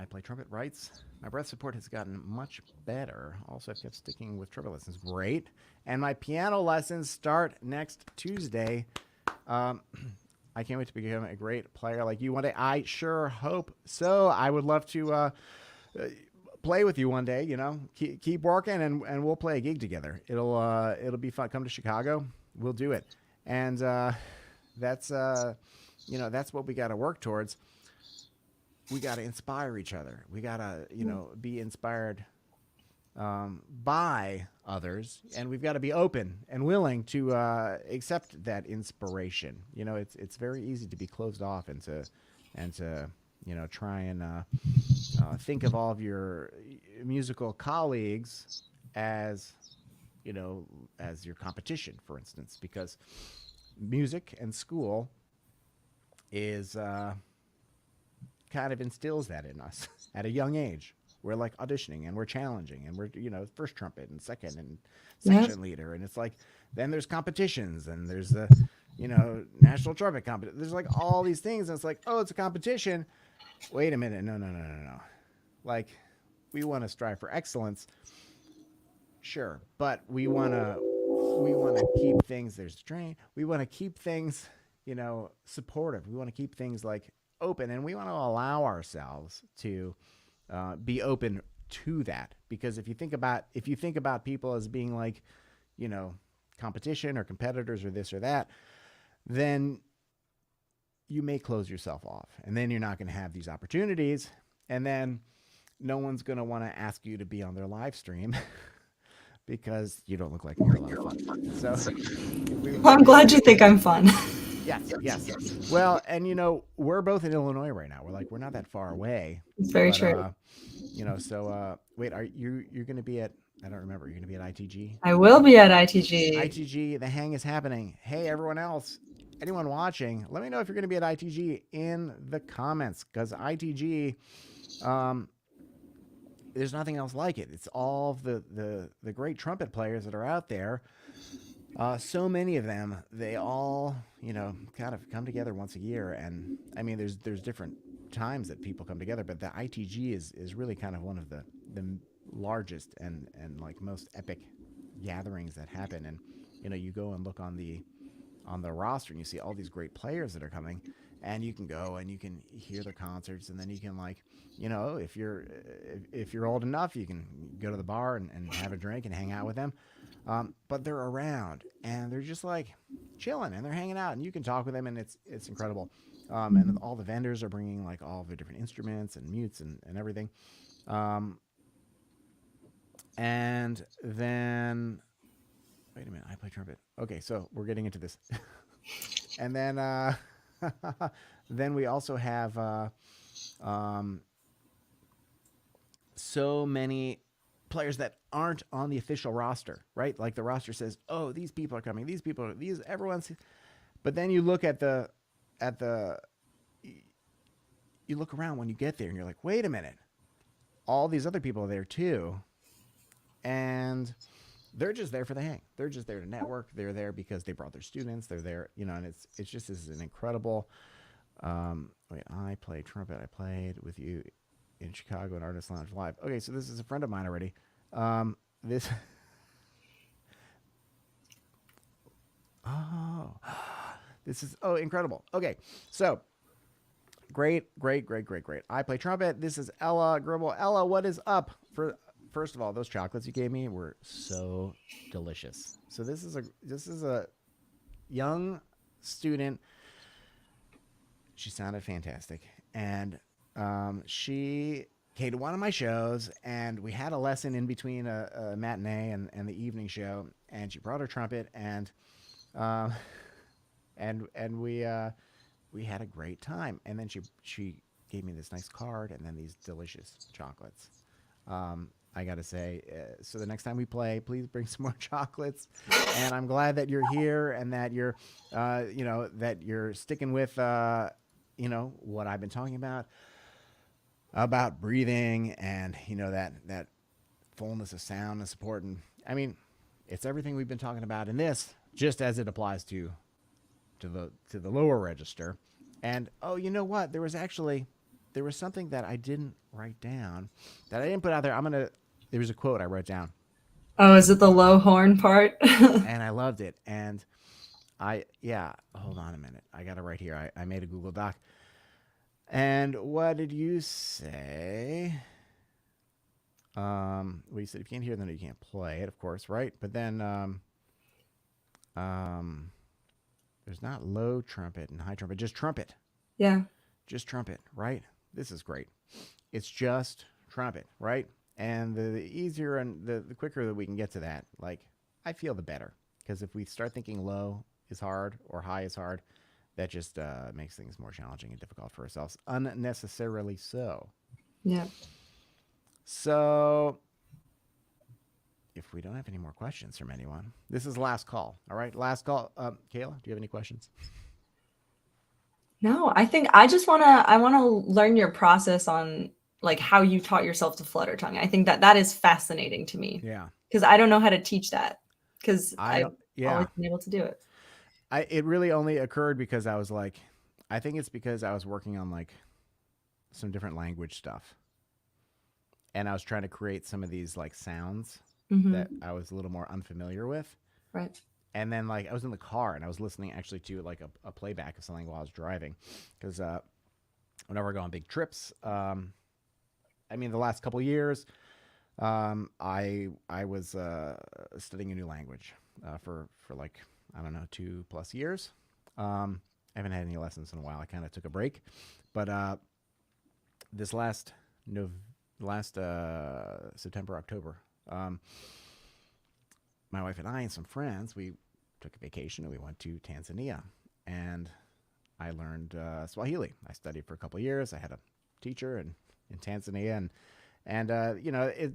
play trumpet rights. My breath support has gotten much better. Also, I've kept sticking with trumpet lessons. Great. And my piano lessons start next Tuesday. I can't wait to become a great player like you one day. I sure hope so. I would love to play with you one day. Keep working, and we'll play a gig together. It'll be fun. Come to Chicago. We'll do it. And that's what we got to work towards. We got to inspire each other. We got to, be inspired by others, and we've got to be open and willing to accept that inspiration. It's very easy to be closed off and to try and think of all of your musical colleagues as your competition, for instance, because music and school is kind of instills that in us at a young age. We're like auditioning, and we're challenging, and we're first trumpet and second and section leader, and it's like, then there's competitions, and there's the national trumpet competition. There's like all these things, and it's like, oh, it's a competition. Wait a minute, no. Like, we want to strive for excellence, sure, but we want to keep things. There's strain. We want to keep things supportive. We want to keep things like open, and we want to allow ourselves to be open to that. Because if you think about people as being like competition or competitors or this or that, then you may close yourself off, and then you're not going to have these opportunities, and then no one's going to want to ask you to be on their live stream because you don't look like you're a lot of fun. So if we Well, I'm if glad we you think I'm fun. yes, yes. Well, and we're both in Illinois right now. We're not that far away, It's very but true. so wait, are you're going to be at I don't remember. You're going to be at ITG? I will be at ITG. ITG, the hang is happening. Hey, everyone else, anyone watching, let me know if you're going to be at ITG in the comments because ITG, there's nothing else like it. It's all the great trumpet players that are out there. So many of them, they all, kind of come together once a year. And I mean, there's different times that people come together, but the ITG is really kind of one of the largest and like most epic gatherings that happen. And, you go and look on the roster and you see all these great players that are coming and you can go and you can hear their concerts and then you can if you're old enough, you can go to the bar and have a drink and hang out with them. But they're around and they're just like chilling and they're hanging out and you can talk with them and it's incredible. And all the vendors are bringing like all the different instruments and mutes and everything. And then wait a minute, I play trumpet. Okay, so we're getting into this. And then then we also have so many players that aren't on the official roster, right? Like the roster says, "Oh, these people are coming. Everyone's." But then you look at the you look around when you get there and you're like, "Wait a minute. All these other people are there too." And they're just there for the hang. They're just there to network. They're there because they brought their students. They're there, and it's just this is an incredible. Wait, I play trumpet. I played with you in Chicago at Artist Lounge Live. Okay, so this is a friend of mine already. This. Oh, this is incredible. Okay, so great. I play trumpet. This is Ella Gribble. Ella, what is up? First of all, those chocolates you gave me were so delicious. So this is a young student. She sounded fantastic, and she came to one of my shows, and we had a lesson in between a matinee and the evening show, and she brought her trumpet, and we had a great time, and then she gave me this nice card, and then these delicious chocolates. I gotta say, so the next time we play, please bring some more chocolates. And I'm glad that you're here and that you're, that you're sticking with, what I've been talking about breathing and that fullness of sound and support. And I mean, it's everything we've been talking about in this, just as it applies to the lower register. And you know what? There was something that I didn't write down that I didn't put out there. There was a quote I wrote down. Oh, is it the low horn part? And I loved it. And hold on a minute. I got it right here. I made a Google Doc. And what did you say? Well, you said if you can't hear them, you can't play it, of course, right? But then there's not low trumpet and high trumpet, just trumpet. Yeah. Just trumpet, right? This is great. It's just trumpet, right? And the easier and the quicker that we can get to that, like, I feel the better. Because if we start thinking low is hard or high is hard, that just makes things more challenging and difficult for ourselves. Unnecessarily so. Yeah. So if we don't have any more questions from anyone, this is last call. All right, last call. Kayla, do you have any questions? No, I think I want to learn your process on like how you taught yourself to flutter tongue. I think that is fascinating to me. Yeah. Because I don't know how to teach that. Because I've yeah. always been able to do it. It really only occurred because I was like, I think it's because I was working on like some different language stuff. And I was trying to create some of these like sounds that I was a little more unfamiliar with. Right. And then like I was in the car and I was listening actually to like a playback of something while I was driving. Because whenever I go on big trips, I mean, the last couple of years, I was studying a new language for like, I don't know, 2+ years. I haven't had any lessons in a while. I kind of took a break. But this last last September, October. Um, my wife and I and some friends, we took a vacation and we went to Tanzania, and I learned Swahili. I studied for a couple of years. I had a teacher in Tanzania, and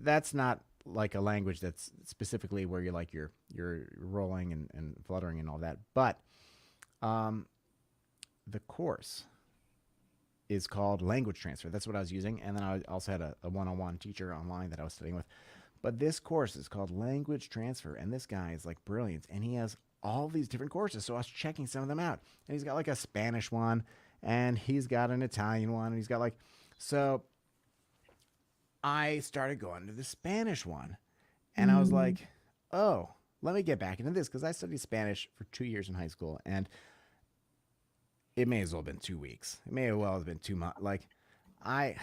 that's not like a language that's specifically where you're rolling and fluttering and all that. But um, the course is called language transfer. That's what I was using, and then I also had a one-on-one teacher online that I was studying with. But this course is called language transfer, and this guy is like brilliant, and he has all these different courses. So I was checking some of them out, and he's got like a Spanish one, and he's got an Italian one, and he's got like so. I started going to the Spanish one, and I was Mm. like, oh, let me get back into this because I studied Spanish for 2 years in high school, and it may as well have been 2 weeks. It may as well have been 2 months. Like, I,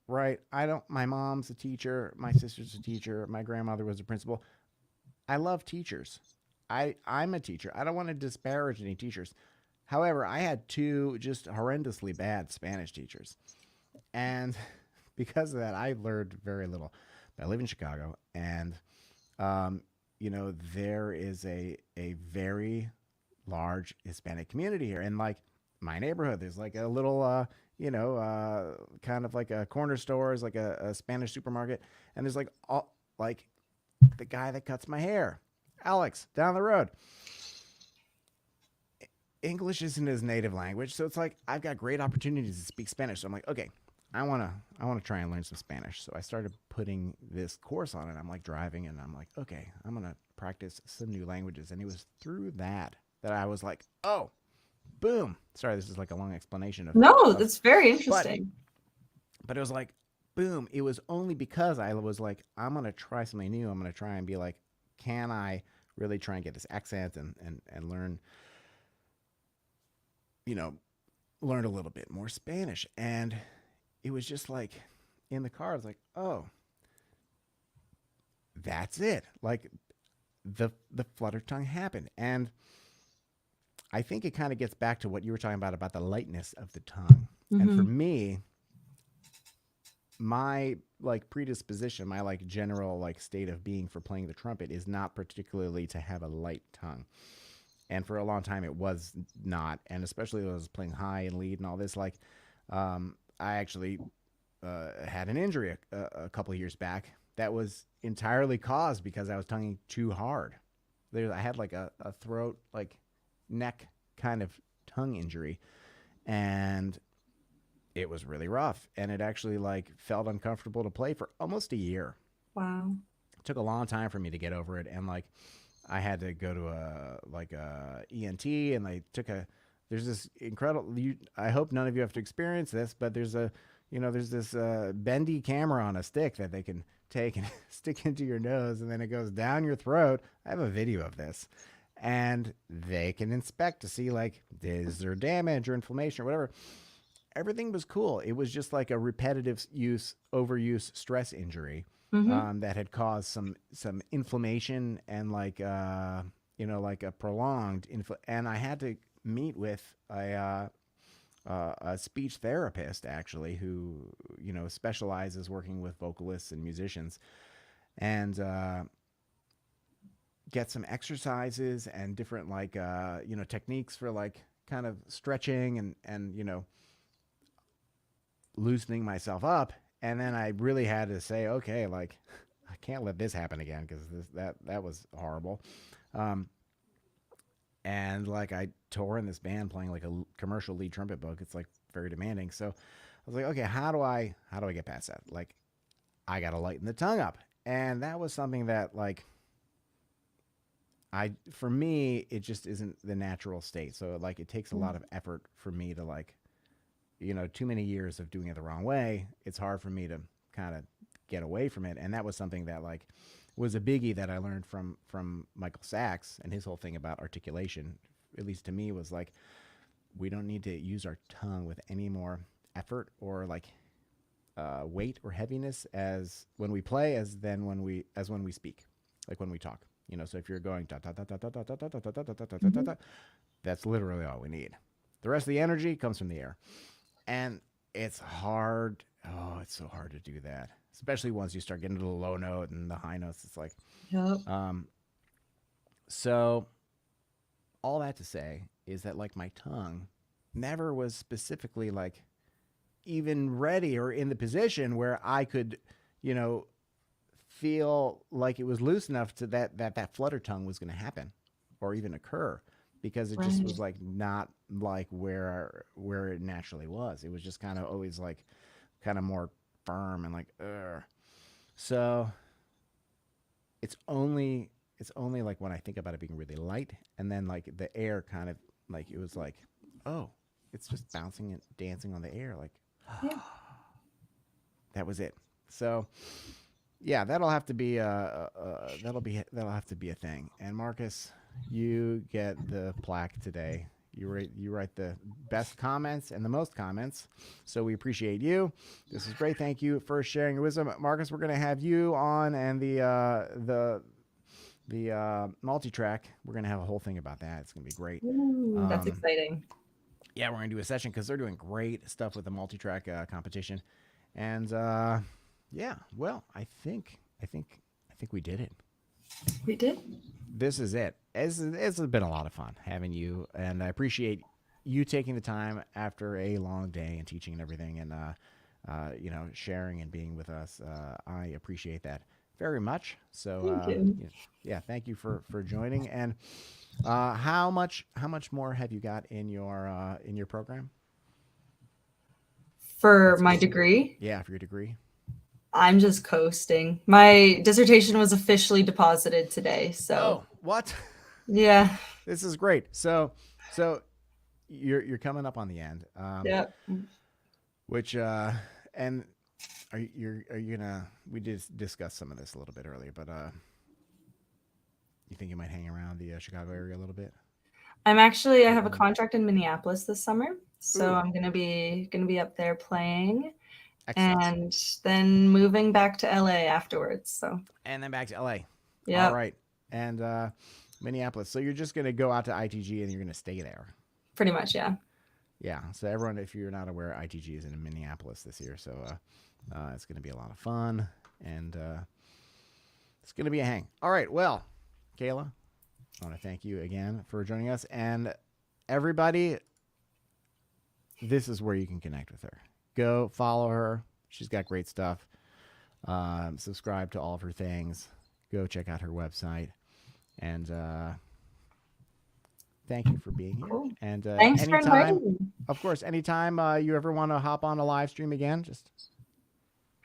right? I don't, my mom's a teacher, my sister's a teacher, my grandmother was a principal. I love teachers. I'm a teacher. I don't want to disparage any teachers. However, I had two just horrendously bad Spanish teachers. And because of that, I learned very little. I live in Chicago, and um, there is a very large Hispanic community here. And like my neighborhood, there's like a little, kind of like a corner store, is like a Spanish supermarket, and there's like all like the guy that cuts my hair, Alex, down the road. English isn't his native language, so it's like I've got great opportunities to speak Spanish. So I'm like, okay, I wanna try and learn some Spanish. So I started putting this course on it. I'm like driving, and I'm like, okay, I'm gonna practice some new languages. And it was through that I was like, oh, boom. Sorry, this is like a long explanation No, of that's very but interesting. but it was like, boom. It was only because I was like, I'm gonna try something new. I'm gonna try and be like, can I really try and get this accent and learn, you know, learn a little bit more Spanish. And it was just like in the car, I was like, oh, that's it. Like the flutter tongue happened. And I think it kind of gets back to what you were talking about the lightness of the tongue. And for Hmm. me, my like predisposition, my like general like state of being for playing the trumpet is not particularly to have a light tongue. And for a long time it was not, and especially when I was playing high and lead and all this, like I actually had an injury a couple of years back that was entirely caused because I was tonguing too hard. I had like a throat, like neck kind of tongue injury, and it was really rough. And it actually like felt uncomfortable to play for almost a year. Wow. It took a long time for me to get over it, and like I had to go to a ENT, and I took a. There's this incredible. I hope none of you have to experience this, but there's this bendy camera on a stick that they can take and stick into your nose, and then it goes down your throat. I have a video of this, and they can inspect to see like is there damage or inflammation or whatever. Everything was cool. It was just like a repetitive overuse stress injury Hmm. that had caused some inflammation and like like a prolonged and I had to meet with a speech therapist actually who specializes working with vocalists and musicians, and get some exercises and different like techniques for like kind of stretching and loosening myself up. And then I really had to say, okay, like I can't let this happen again because that was horrible. Um, and like I tore in this band playing like a commercial lead trumpet book. It's like very demanding. So I was like, okay, how do I get past that? Like I got to lighten the tongue up, and that was something that like for me it just isn't the natural state. So like it takes a lot of effort for me to like too many years of doing it the wrong way. It's hard for me to kind of get away from it. And that was something that like was a biggie that I learned from Michael Sachs, and his whole thing about articulation, at least to me, was like we don't need to use our tongue with any more effort or like weight or heaviness as when we play as when we speak, like when we talk. So if you're going ta ta ta ta ta ta ta ta ta ta ta ta ta ta Hmm. ta, that's literally all we need. The rest of the energy comes from the air, and it's hard. Oh, it's so hard to do that, especially once you start getting to the low note and the high notes. It's like, Yep. um, so all that to say is that like my tongue never was specifically like even ready or in the position where I could, you know, feel like it was loose enough to that flutter tongue was going to happen or even occur because it just Right. was like not like where it naturally was. It was just kind of always like kind of more firm and like so it's only like when I think about it being really light and then like the air kind of like it was like oh it's just bouncing and dancing on the air like Yeah. that was it. So yeah, that'll have to be that'll have to be a thing. And Marcus, you get the plaque today. You write the best comments and the most comments, so we appreciate you. This is great. Thank you for sharing your wisdom, Marcus. We're gonna have you on and the multi-track. We're gonna have a whole thing about that. It's gonna be great. Ooh, that's Um, exciting. yeah, we're gonna do a session because they're doing great stuff with the multi-track competition, and yeah, well, I think we did it. We did. This is it. It's been a lot of fun having you, and I appreciate you taking the time after a long day and teaching and everything, and sharing and being with us. I appreciate that very much. So Thank you. yeah, thank you for joining. And how much more have you got in your program For at my school? degree, Yeah, for your degree. I'm just coasting. My dissertation was officially deposited today, so Oh, what? yeah. This is great. So you're coming up on the end. Yeah. Which and are you gonna we did discuss some of this a little bit earlier, but you think you might hang around the Chicago area a little bit? I Get have a one. contract in Minneapolis this summer, so Ooh, I'm gonna be up there playing excellent. and then moving back to LA afterwards. So And then back to LA. All yep, right. And Minneapolis. So you're just gonna go out to ITG and you're gonna stay there. pretty much, yeah. Yeah. So everyone, if you're not aware, ITG is in Minneapolis this year. So it's gonna be a lot of fun and it's gonna be a hang. All right. Well, Kayla, I want to thank you again for joining us. And everybody, this is where you can connect with her. Go follow her. She's got great stuff. Subscribe to all of her things. Go check out her website. And thank you for being here. Cool. And Thanks for anytime, inviting me. of course, anytime you ever want to hop on a live stream again, just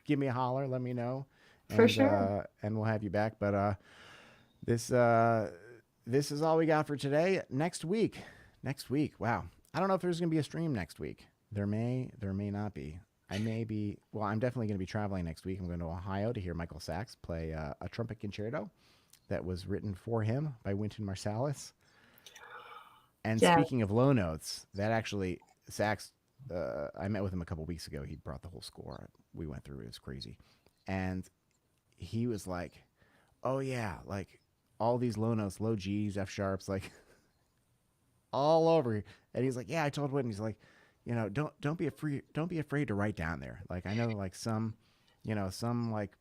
give me a holler. Let me know. For sure. And we'll have you back. But this this is all we got for today. Next week. Wow. I don't know if there's going to be a stream next week. There may not be. I'm definitely going to be traveling next week. I'm going to Ohio to hear Michael Sachs play a trumpet concerto that was written for him by Wynton Marsalis. And Yeah. speaking of low notes, that actually, Sachs, I met with him a couple weeks ago. He brought the whole score. We went through it. It was crazy. And he was like, oh, yeah, like all these low notes, low G's, F sharps, like all over. And he's like, yeah, I told Wynton, he's like, don't be afraid to write down there. Like I know like some like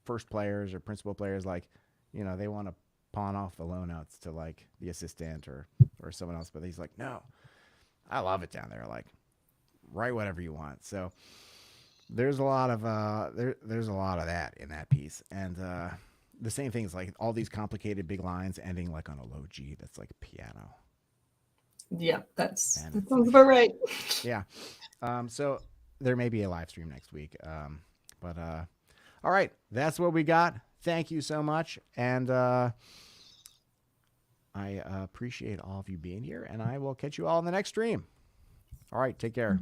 first players or principal players like, they want to pawn off the low notes to like the assistant or someone else, but he's like, no, I love it down there. Like write whatever you want. So there's a lot of there's a lot of that in that piece. And the same thing is like all these complicated big lines ending like on a low G that's like piano. Yeah, that And sounds it's like, about right. yeah. So there may be a live stream next week. But all right, that's what we got. Thank you so much. And I appreciate all of you being here, and I will catch you all in the next stream. All right, take care.